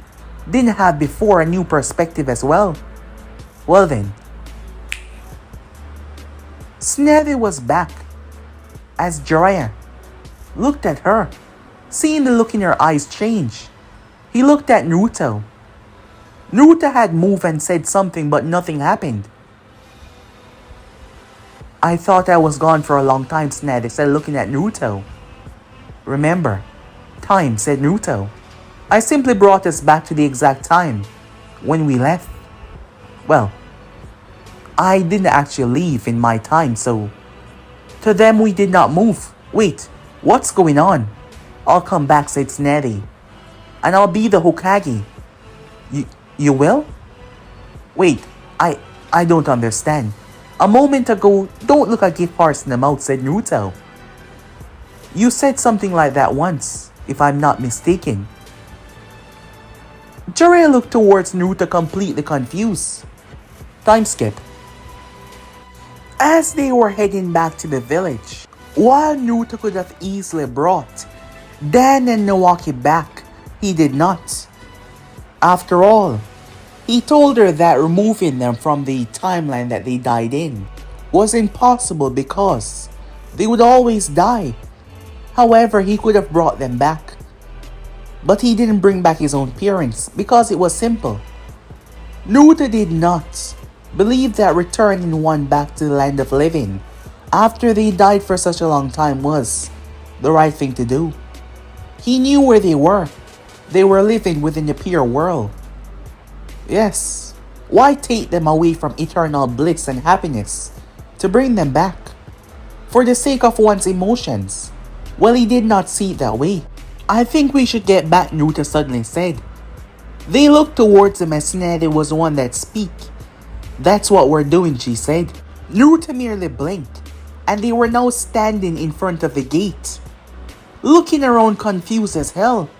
didn't have before, a new perspective as well. Well then, Snevy was back as Jiraiya looked at her, seeing the look in her eyes change. He looked at Naruto. Naruto had moved and said something, but nothing happened. I thought I was gone for a long time, Snevy said, looking at Naruto. Remember, time, said Naruto. I simply brought us back to the exact time when we left. Well, I didn't actually leave in my time, so to them we did not move. Wait, what's going on? I'll come back, said Sneddy. And I'll be the Hokage. You will? Wait, I don't understand. A moment ago, don't look a gift horse in the mouth, said Naruto. You said something like that once, if I'm not mistaken. Jiraiya looked towards Naruto completely confused. Time skip. As they were heading back to the village, while Naruto could have easily brought Dan and Naoki back, he did not. After all, he told her that removing them from the timeline that they died in was impossible because they would always die. However, he could have brought them back. But he didn't bring back his own parents because it was simple. Naruto did not believe that returning one back to the land of living after they died for such a long time was the right thing to do. He knew where they were. They were living within the pure world. Yes, why take them away from eternal bliss and happiness to bring them back? For the sake of one's emotions. Well, he did not see it that way. I think we should get back, Naruto suddenly said. They looked towards him as Tsunade was the one that speak. That's what we're doing, she said. Naruto merely blinked, and they were now standing in front of the gate, looking around confused as hell.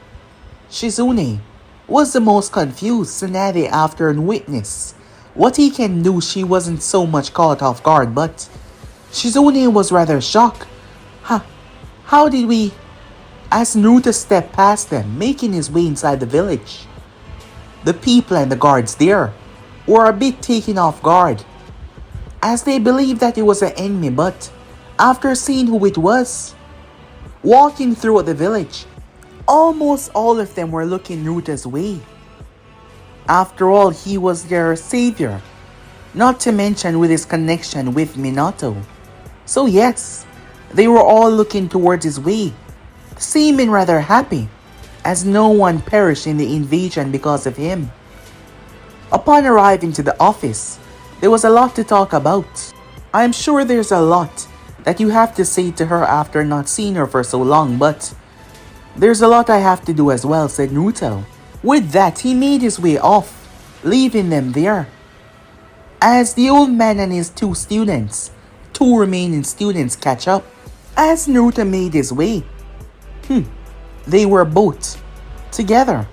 Shizune was the most confused, Tsunade after and witnessed what he can do. She wasn't so much caught off guard, but Shizune was rather shocked. How did we... As Naruto stepped past them, making his way inside the village, the people and the guards there were a bit taken off guard, as they believed that it was an enemy, but after seeing who it was walking throughout the village, Almost all of them were looking Naruto's way. After all, he was their savior, not to mention with his connection with Minato. So yes, they were all looking towards his way, seeming rather happy, as no one perished in the invasion because of him. Upon arriving to the office, there was a lot to talk about. I'm sure there's a lot that you have to say to her after not seeing her for so long, but there's a lot I have to do as well, said Naruto. With that, he made his way off, leaving them there. As the old man and his two remaining students catch up, as Naruto made his way, they were both together.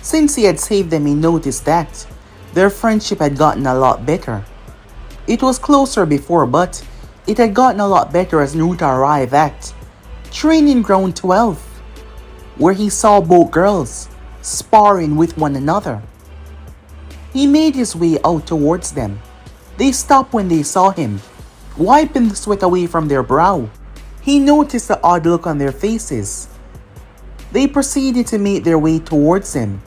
Since he had saved them, he noticed that their friendship had gotten a lot better. It was closer before, but it had gotten a lot better as Naruto arrived at Training Ground 12, where he saw both girls sparring with one another. He made his way out towards them. They stopped when they saw him, wiping the sweat away from their brow. He noticed the odd look on their faces. They proceeded to make their way towards him,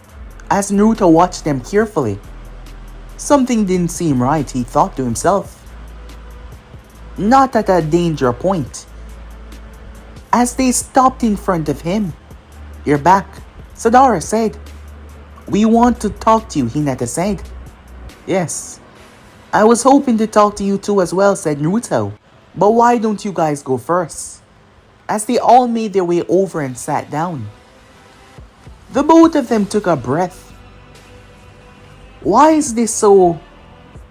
as Naruto watched them carefully. Something didn't seem right, he thought to himself. Not at a danger point. As they stopped in front of him, "You're back," Sadara said. "We want to talk to you," Hinata said. "Yes, I was hoping to talk to you too as well," said Naruto. "But why don't you guys go first?" As they all made their way over and sat down, the both of them took a breath. "Why is this so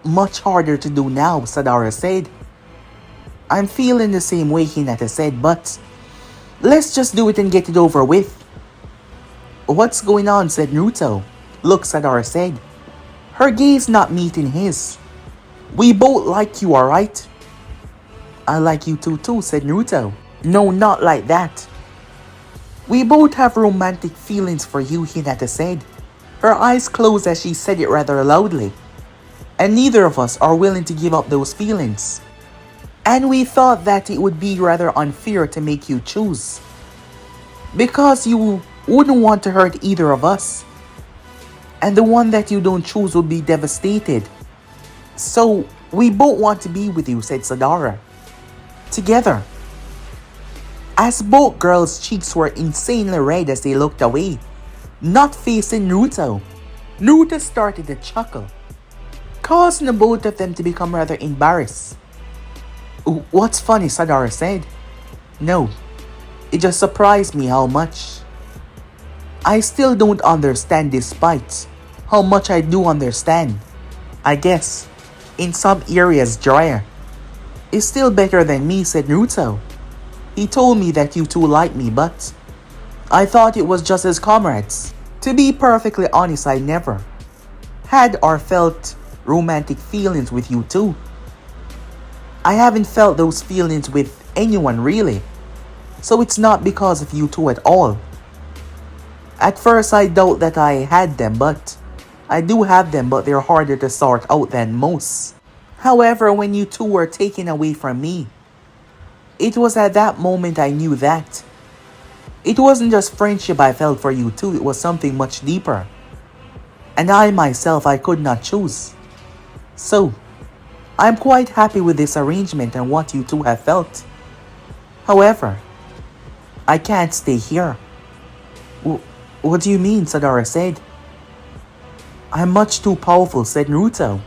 much harder to do now?" Sadara said. "I'm feeling the same way," Hinata said, "but let's just do it and get it over with." "What's going on?" said Naruto. "Look," Sadara said, her gaze not meeting his. "We both like you, alright?" "I like you too, said Naruto. "No, not like that. We both have romantic feelings for you," Hinata said. Her eyes closed as she said it rather loudly. "And neither of us are willing to give up those feelings. And we thought that it would be rather unfair to make you choose, because you wouldn't want to hurt either of us. And the one that you don't choose would be devastated. So we both want to be with you," said Sadara. "Together." As both girls' cheeks were insanely red as they looked away, not facing Naruto, Naruto started to chuckle, causing the both of them to become rather embarrassed. "What's funny?" Sadara said. "No, it just surprised me how much. I still don't understand despite how much I do understand. I guess, in some areas Jiraiya is still better than me," said Naruto. "He told me that you two like me, but I thought it was just as comrades. To be perfectly honest, I never had or felt romantic feelings with you two. I haven't felt those feelings with anyone really, so it's not because of you two at all. At first I doubt that I had them, but I do have them, but they're harder to sort out than most. However, when you two were taken away from me, it was at that moment I knew that it wasn't just friendship I felt for you two, it was something much deeper. And I myself, I could not choose. So, I'm quite happy with this arrangement and what you two have felt. However, I can't stay here." What do you mean?" Sadara said. "I'm much too powerful," said Naruto.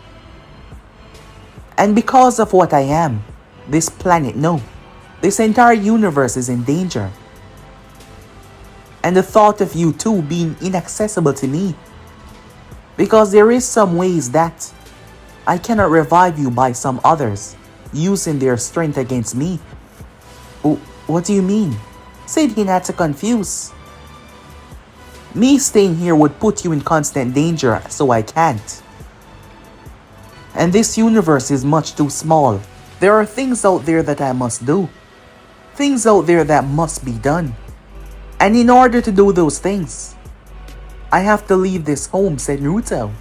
"And because of what I am, this planet, no, this entire universe is in danger. And the thought of you two being inaccessible to me, because there is some ways that I cannot revive you by some others using their strength against me." What do you mean?" said Hinata confused. "Me staying here would put you in constant danger, so I can't. And this universe is much too small. There are things out there that I must do. Things out there that must be done. And in order to do those things, I have to leave this home," said Naruto.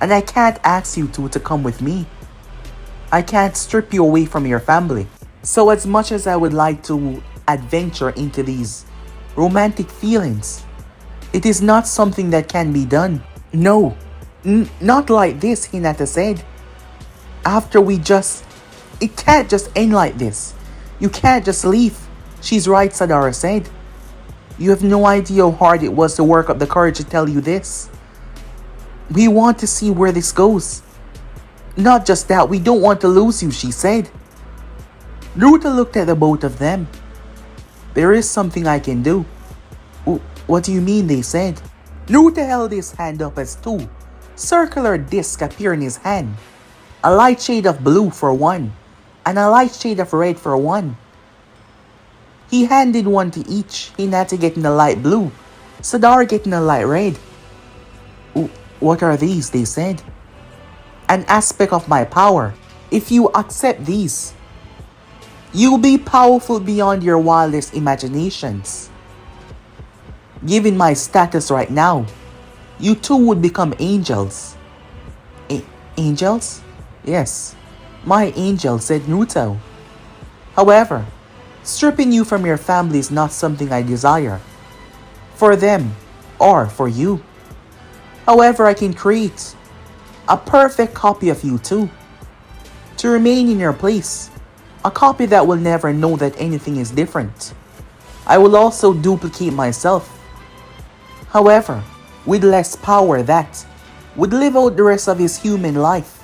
"And I can't ask you two to come with me. I can't strip you away from your family. So as much as I would like to adventure into these romantic feelings. It is not something that can be done. No, not like this, Hinata said. After we just... It can't just end like this. You can't just leave. She's right, Sadara said. You have no idea how hard it was to work up the courage to tell you this. We want to see where this goes. Not just that, we don't want to lose you, she said. Naruto looked at the both of them. There is something I can do. What do you mean, they said. Naruto held his hand up as two circular discs appeared in his hand. A light shade of blue for one, and a light shade of red for one. He handed one to each, Hinata getting the light blue, Sadara getting the light red. What are these, they said. An aspect of my power. If you accept these, you'll be powerful beyond your wildest imaginations. Given my status right now, you two would become angels. Angels? Yes, my angel, said Naruto. However, stripping you from your family is not something I desire. For them, or for you. However, I can create a perfect copy of you too. To remain in your place. A copy that will never know that anything is different. I will also duplicate myself. However, with less power that would live out the rest of his human life.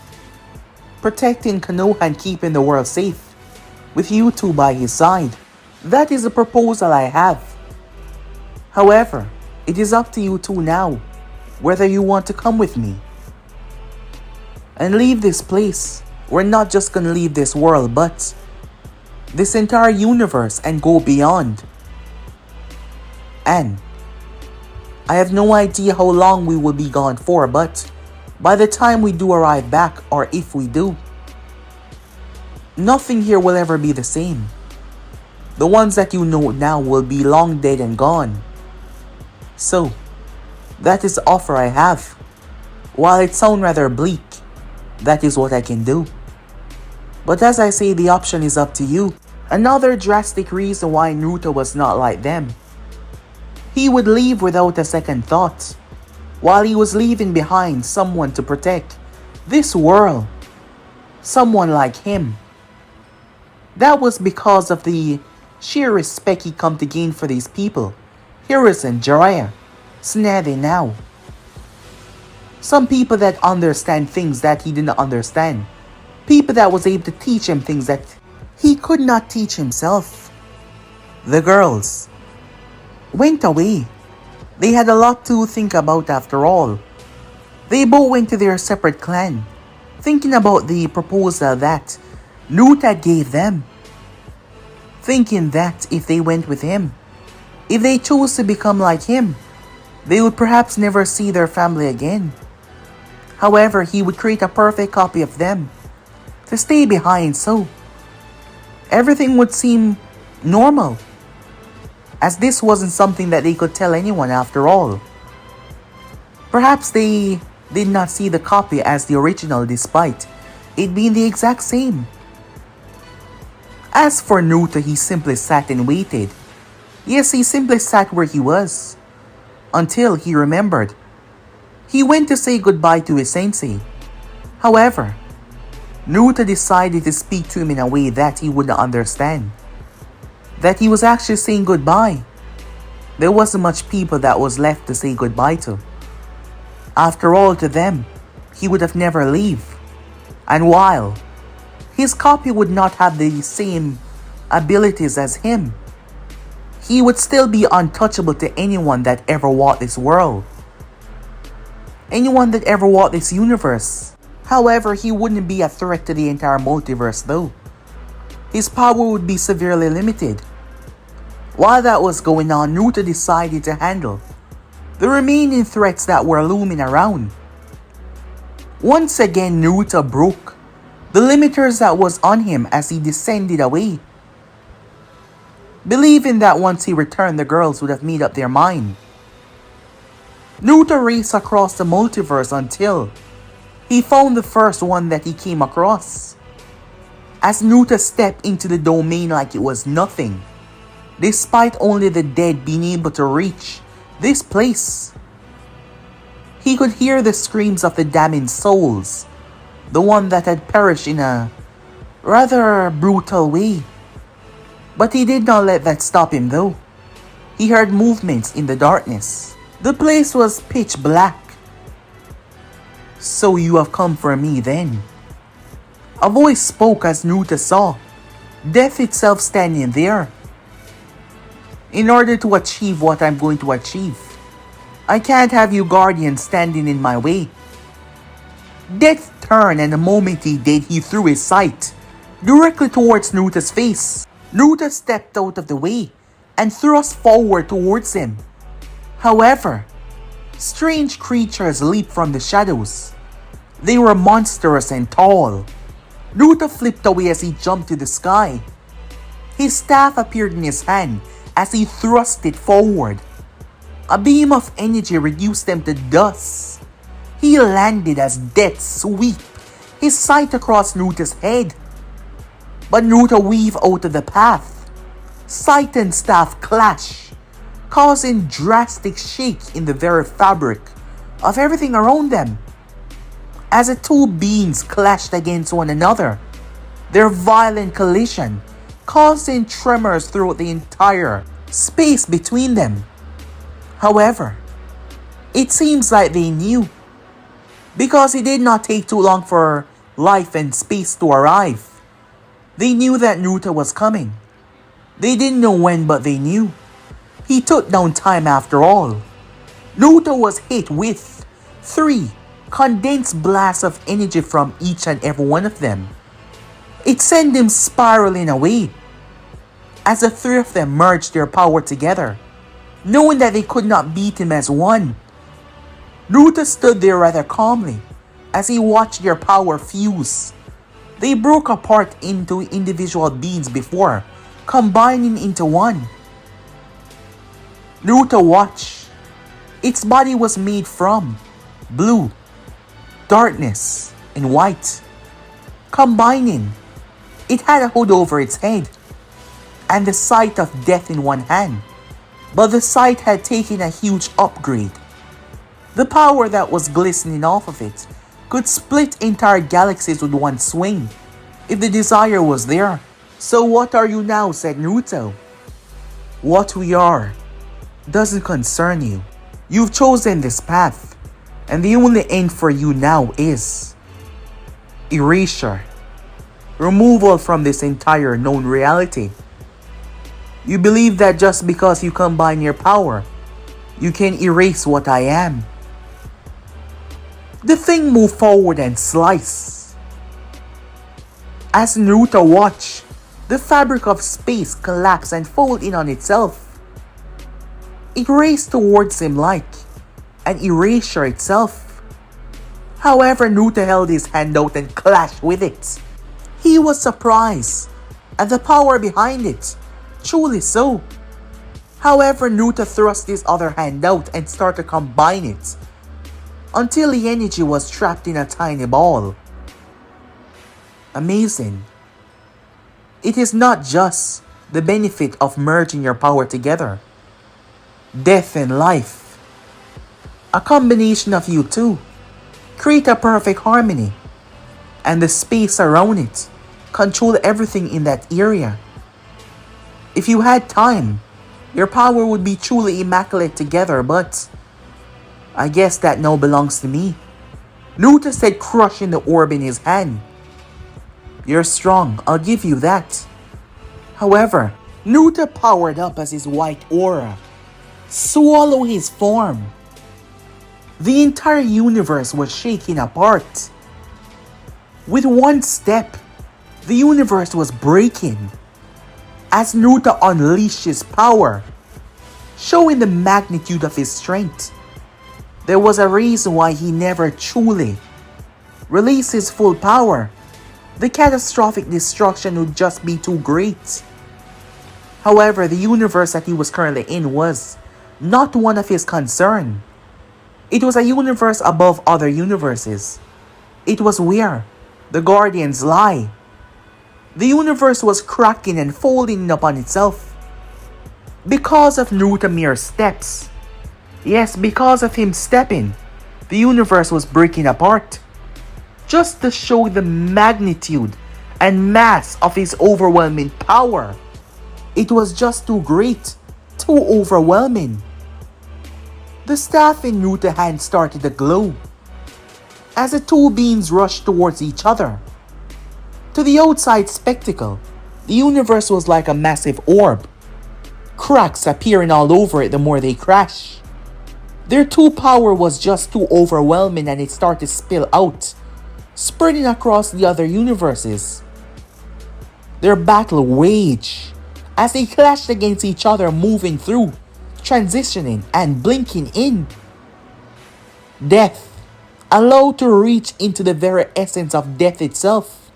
Protecting Konoha and keeping the world safe. With you two by his side. That is a proposal I have. However, it is up to you two now. Whether you want to come with me. And leave this place. We're not just gonna leave this world, but this entire universe and go beyond. And I have no idea how long we will be gone for, but by the time we do arrive back, or if we do, nothing here will ever be the same. The ones that you know now will be long dead and gone. So, that is the offer I have. While it sounds rather bleak, that is what I can do. But as I say, the option is up to you. Another drastic reason why Naruto was not like them. He would leave without a second thought, while he was leaving behind someone to protect this world. Someone like him. That was because of the sheer respect he come to gain for these people. Heroes and Jiraiya. Tsunade now. Some people that understand things that he didn't understand. People that was able to teach him things that he could not teach himself. The girls went away. They had a lot to think about after all. They both went to their separate clan, thinking about the proposal that Naruto gave them. Thinking that if they went with him, if they chose to become like him, they would perhaps never see their family again. However, he would create a perfect copy of them to stay behind, so everything would seem normal, as this wasn't something that they could tell anyone after all. Perhaps they did not see the copy as the original despite it being the exact same. As for Naruto, he simply sat and waited. Yes, he simply sat where he was. Until he remembered. He went to say goodbye to his sensei. However, Naruto decided to speak to him in a way that he would not understand. That he was actually saying goodbye. There wasn't much people that was left to say goodbye to. After all, to them, he would have never leave. And while his copy would not have the same abilities as him, he would still be untouchable to anyone that ever walked this world. Anyone that ever walked this universe. However, he wouldn't be a threat to the entire multiverse though. His power would be severely limited. While that was going on, Naruto decided to handle the remaining threats that were looming around. Once again, Naruto broke the limiters that was on him as he descended away, believing that once he returned, the girls would have made up their mind. Naruto raced across the multiverse until he found the first one that he came across. As Naruto stepped into the domain like it was nothing, despite only the dead being able to reach this place. He could hear the screams of the damned souls, the one that had perished in a rather brutal way. But he did not let that stop him though. He heard movements in the darkness. The place was pitch black. "So you have come for me then?" A voice spoke as Naruto saw death itself standing there. "In order to achieve what I'm going to achieve, I can't have you guardians standing in my way." Death turned, and the moment he did, he threw his sight directly towards Naruto's face. Naruto stepped out of the way and thrust forward towards him. However, strange creatures leaped from the shadows. They were monstrous and tall. Naruto flipped away as he jumped to the sky. His staff appeared in his hand as he thrust it forward. A beam of energy reduced them to dust. He landed as death swept his sight across Naruto's head. But Naruto weaved out of the path. Sight and staff clash, causing drastic shake in the very fabric of everything around them. As the two beings clashed against one another, their violent collision causing tremors throughout the entire space between them. However, it seems like they knew, because it did not take too long for life and space to arrive. They knew that Naruto was coming. They didn't know when, but they knew. He took down time after all. Naruto was hit with 3 condensed blasts of energy from each and every one of them. It sent him spiraling away as the 3 of them merged their power together, knowing that they could not beat him as one. Naruto stood there rather calmly as he watched their power fuse. They broke apart into individual beings before combining into one. Naruto watched. Its body was made from blue, darkness, and white. Combining, it had a hood over its head and the sight of death in one hand, but the sight had taken a huge upgrade. The power that was glistening off of it could split entire galaxies with one swing, if the desire was there. "So what are you now?" said Naruto. "What we are doesn't concern you. You've chosen this path, and the only end for you now is erasure. Removal from this entire known reality. You believe that just because you combine your power, you can erase what I am." The thing moved forward and sliced. As Naruto watched, the fabric of space collapsed and folded in on itself. It raced towards him like an erasure itself. However, Naruto held his hand out and clashed with it. He was surprised at the power behind it, truly so. However, Naruto thrust his other hand out and started to combine it until the energy was trapped in a tiny ball. Amazing. It is not just the benefit of merging your power together. Death and life, a combination of you two, create a perfect harmony, and the space around it control everything in that area. If you had time, your power would be truly immaculate together, but I guess that now belongs to me. Naruto said, crushing the orb in his hand. You're strong, I'll give you that. However, Naruto powered up as his white aura swallowed his form. The entire universe was shaking apart. With one step, the universe was breaking as Naruto unleashed his power, showing the magnitude of his strength. There was a reason why he never truly released his full power. The catastrophic destruction would just be too great. However, the universe that he was currently in was not one of his concern. It was a universe above other universes. It was where the Guardians lie. The universe was cracking and folding upon itself. Because of Naruto steps. Yes, because of him stepping, the universe was breaking apart. Just to show the magnitude and mass of his overwhelming power. It was just too great, too overwhelming. The staff in Naruto's hand started to glow as the two beings rushed towards each other. To the outside spectacle, the universe was like a massive orb, cracks appearing all over it the more they crash. Their true power was just too overwhelming and it started to spill out, spreading across the other universes. Their battle waged as they clashed against each other, moving through, transitioning and blinking in. Death, allowed to reach into the very essence of death itself,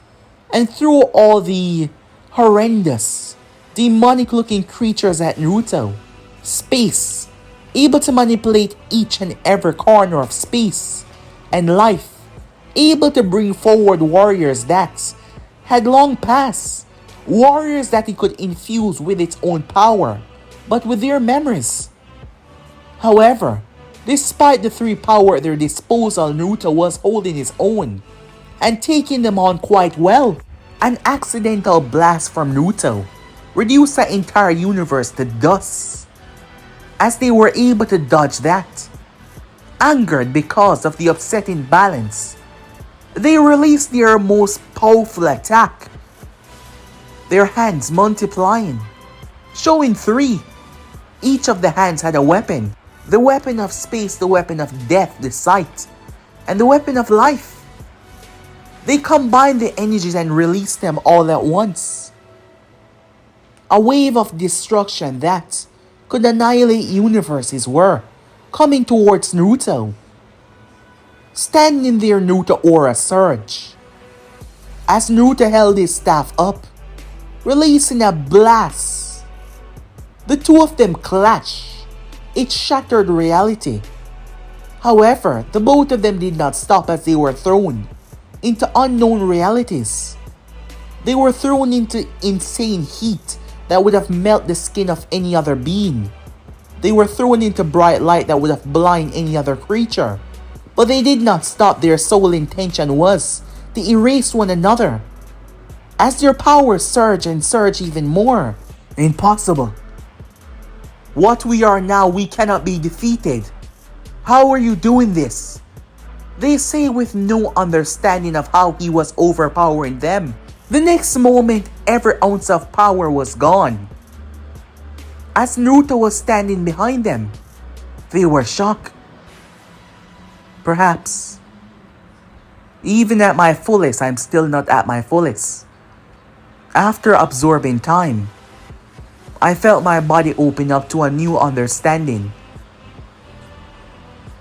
and through all the horrendous, demonic-looking creatures at Naruto. Space, able to manipulate each and every corner of space and life, able to bring forward warriors that had long passed, warriors that he could infuse with its own power, but with their memories. However, despite the three power at their disposal, Naruto was holding his own and taking them on quite well. An accidental blast from Naruto reduced the entire universe to dust. As they were able to dodge that, angered because of the upsetting balance, they released their most powerful attack, their hands multiplying, showing three. Each of the hands had a weapon. The weapon of space, the weapon of death, the sight, and the weapon of life. They combined the energies and released them all at once. A wave of destruction that could annihilate universes were coming towards Naruto. Standing there, Naruto aura surged as Naruto held his staff up, releasing a blast. The two of them clashed. It shattered reality. However, the both of them did not stop as they were thrown into unknown realities. They were thrown into insane heat that would have melted the skin of any other being. They were thrown into bright light that would have blinded any other creature. But they did not stop. Their sole intention was to erase one another. As their powers surge and surge even more. Impossible. What we are now, we cannot be defeated. How are you doing this? They say with no understanding of how he was overpowering them. The next moment, every ounce of power was gone. As Naruto was standing behind them, they were shocked. Perhaps, even at my fullest, I'm still not at my fullest. After absorbing time, I felt my body open up to a new understanding.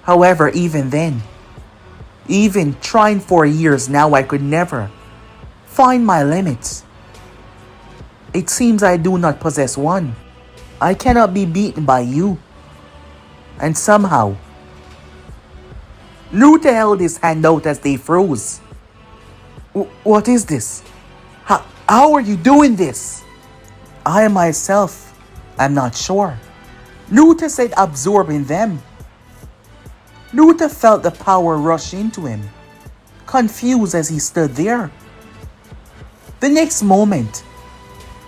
However, even then, even trying for years now, I could never find my limits. It seems I do not possess one. I cannot be beaten by you. And somehow, Naruto held his hand out as they froze. What is this? How are you doing this? I myself am not sure. Naruto said, absorbing them. Naruto felt the power rush into him, confused as he stood there. The next moment,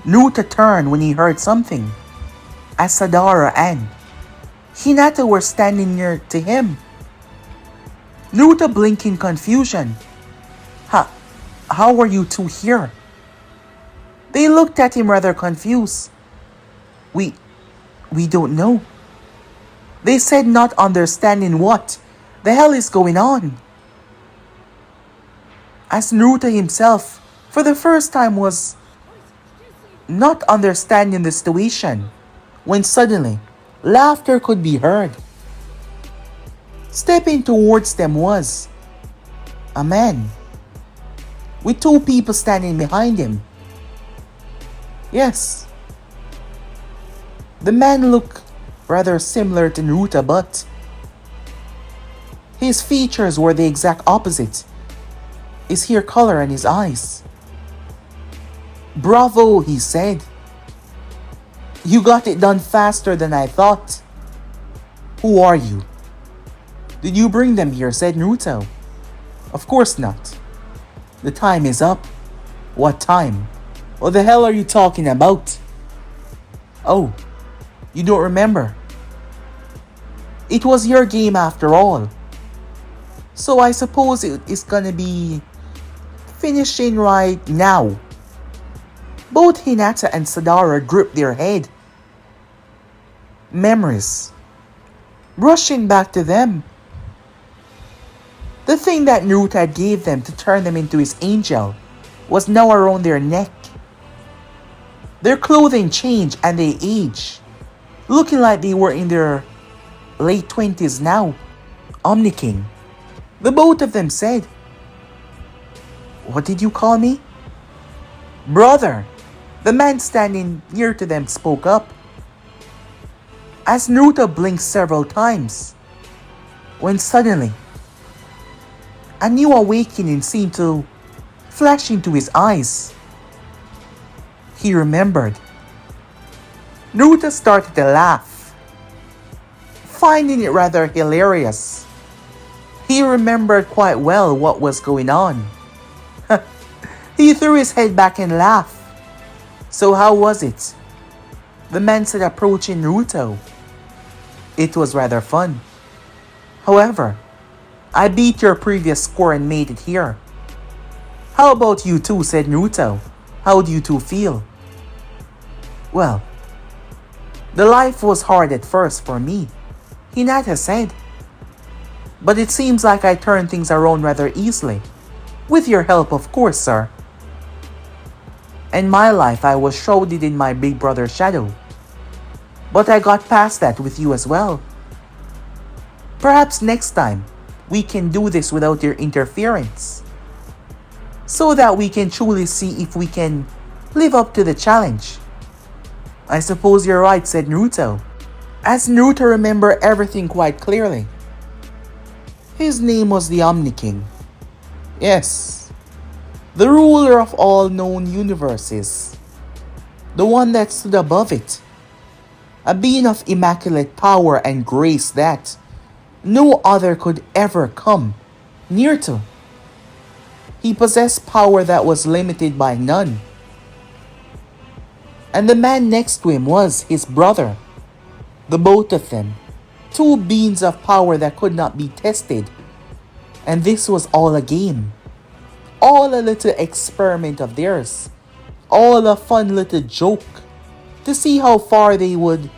Naruto turned when he heard something, as Sadara and Hinata were standing near to him. Naruto blinked in confusion. How are you two here? They looked at him rather confused. We don't know. They said, not understanding what the hell is going on. As Naruto himself, for the first time, was not understanding the situation, when suddenly, laughter could be heard. Stepping towards them was a man, with two people standing behind him. Yes, the man looked rather similar to Naruto, but his features were the exact opposite. His hair color and his eyes. Bravo, he said. You got it done faster than I thought. Who are you? Did you bring them here? Said Naruto. Of course not. The time is up. What time? What the hell are you talking about? Oh, you don't remember? It was your game after all. So I suppose it is gonna be finishing right now. Both Hinata and Sadara drooped their head. Memories. Rushing back to them. The thing that Naruto gave them to turn them into his angel was now around their neck. Their clothing changed and they aged, looking like they were in their late 20s now. Omni King. The both of them said. What did you call me? Brother. The man standing near to them spoke up. As Naruto blinked several times, when suddenly a new awakening seemed to flash into his eyes. He remembered. Naruto started to laugh, finding it rather hilarious. He remembered quite well what was going on. He threw his head back and laughed. So how was it? The man said, approaching Naruto. It was rather fun. However, I beat your previous score and made it here. How about you two? Said Naruto. How do you two feel? Well, the life was hard at first for me, Hinata said. But it seems like I turned things around rather easily. With your help, of course, sir. In my life, I was shrouded in my big brother's shadow. But I got past that with you as well. Perhaps next time, we can do this without your interference. So that we can truly see if we can live up to the challenge. I suppose you're right, said Naruto. As Naruto remembered everything quite clearly. His name was the Omni King. Yes, the ruler of all known universes. The one that stood above it. A being of immaculate power and grace that no other could ever come near to. He possessed power that was limited by none. And the man next to him was his brother. The both of them, two beings of power that could not be tested. And this was all a game. All a little experiment of theirs. All a fun little joke. To see how far they would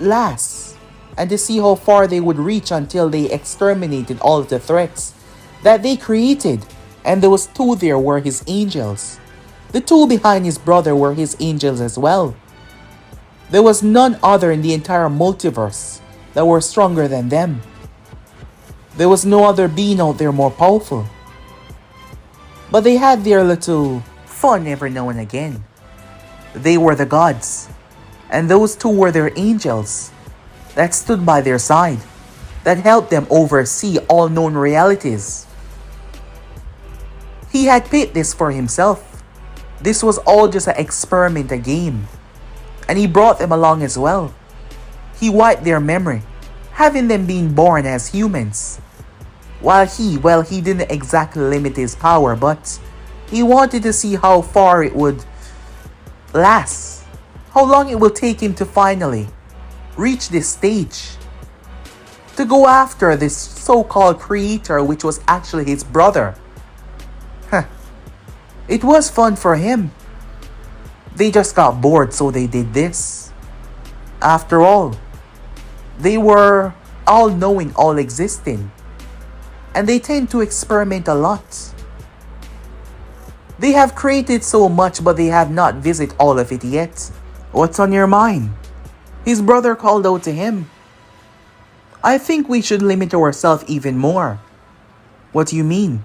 last. And to see how far they would reach until they exterminated all of the threats that they created. And those two there were his angels. The two behind his brother were his angels as well. There was none other in the entire multiverse that were stronger than them. There was no other being out there more powerful. But they had their little fun every now and again. They were the gods. And those two were their angels that stood by their side, that helped them oversee all known realities. He had picked this for himself. This was all just an experiment, a game. And he brought them along as well. He wiped their memory, having them being born as humans. While he didn't exactly limit his power, but he wanted to see how far it would last. How long it will take him to finally reach this stage. To go after this so-called creator, which was actually his brother. It was fun for him. They just got bored, so they did this. After all, they were all-knowing, all-existing. And they tend to experiment a lot. They have created so much, but they have not visited all of it yet. What's on your mind? His brother called out to him. I think we should limit ourselves even more. What do you mean?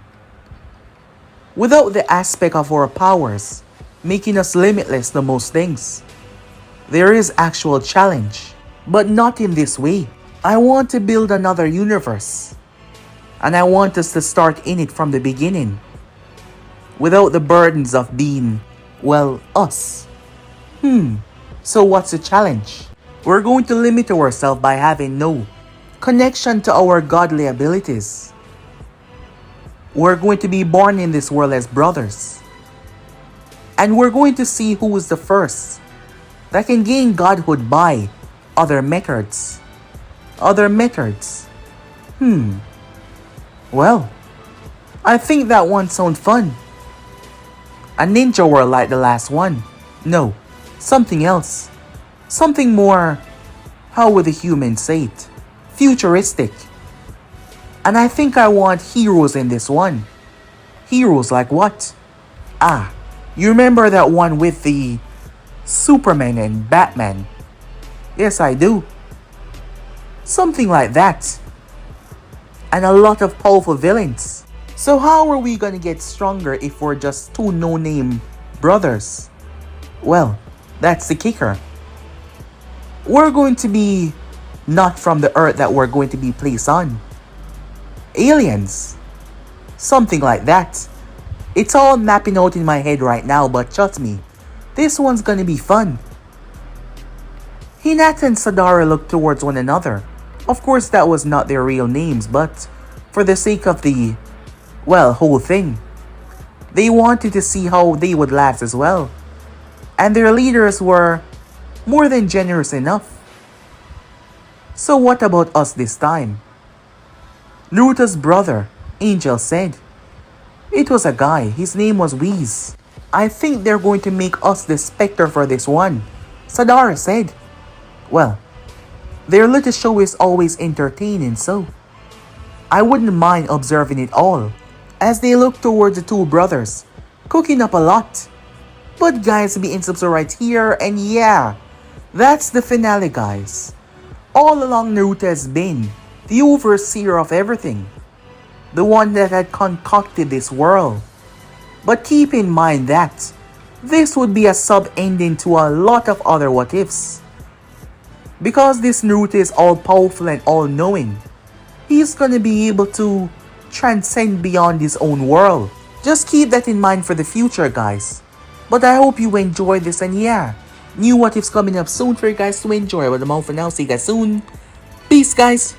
Without the aspect of our powers, making us limitless to most things. There is actual challenge, but not in this way. I want to build another universe. And I want us to start in it from the beginning. Without the burdens of being, well, us. So what's the challenge? We're going to limit ourselves by having no connection to our godly abilities. We're going to be born in this world as brothers. And we're going to see who is the first that can gain godhood by other methods. Other methods. Well, I think that one sounds fun. A ninja world like the last one. No, something else. Something more, how would the humans say it? Futuristic. And I think I want heroes in this one. Heroes like what? Ah, you remember that one with the Superman and Batman? Yes, I do. Something like that. And a lot of powerful villains. So how are we gonna get stronger if we're just two no-name brothers? Well, that's the kicker. We're going to be not from the earth that we're going to be placed on. Aliens. Something like that. It's all mapping out in my head right now, but trust me, this one's gonna be fun. Hinata and Sadara looked towards one another. Of course that was not their real names, but for the sake of the, well, whole thing, they wanted to see how they would last as well. And their leaders were more than generous enough. So what about us this time? Naruto's brother, Angel, said. It was a guy, his name was Whis. I think they're going to make us the specter for this one, Sadara said. Well, their little show is always entertaining, so I wouldn't mind observing it all. As they look towards the two brothers, cooking up a lot. But guys, be in subscribe right here, and yeah, that's the finale, guys. All along Naruto has been the overseer of everything. The one that had concocted this world. But keep in mind that this would be a sub-ending to a lot of other what-ifs. Because this Naruto is all-powerful and all-knowing, he's gonna be able to transcend beyond his own world. Just keep that in mind for the future, guys. But I hope you enjoyed this, and yeah, new what-ifs coming up soon for you guys to enjoy. But I'm out for now, see you guys soon. Peace, guys.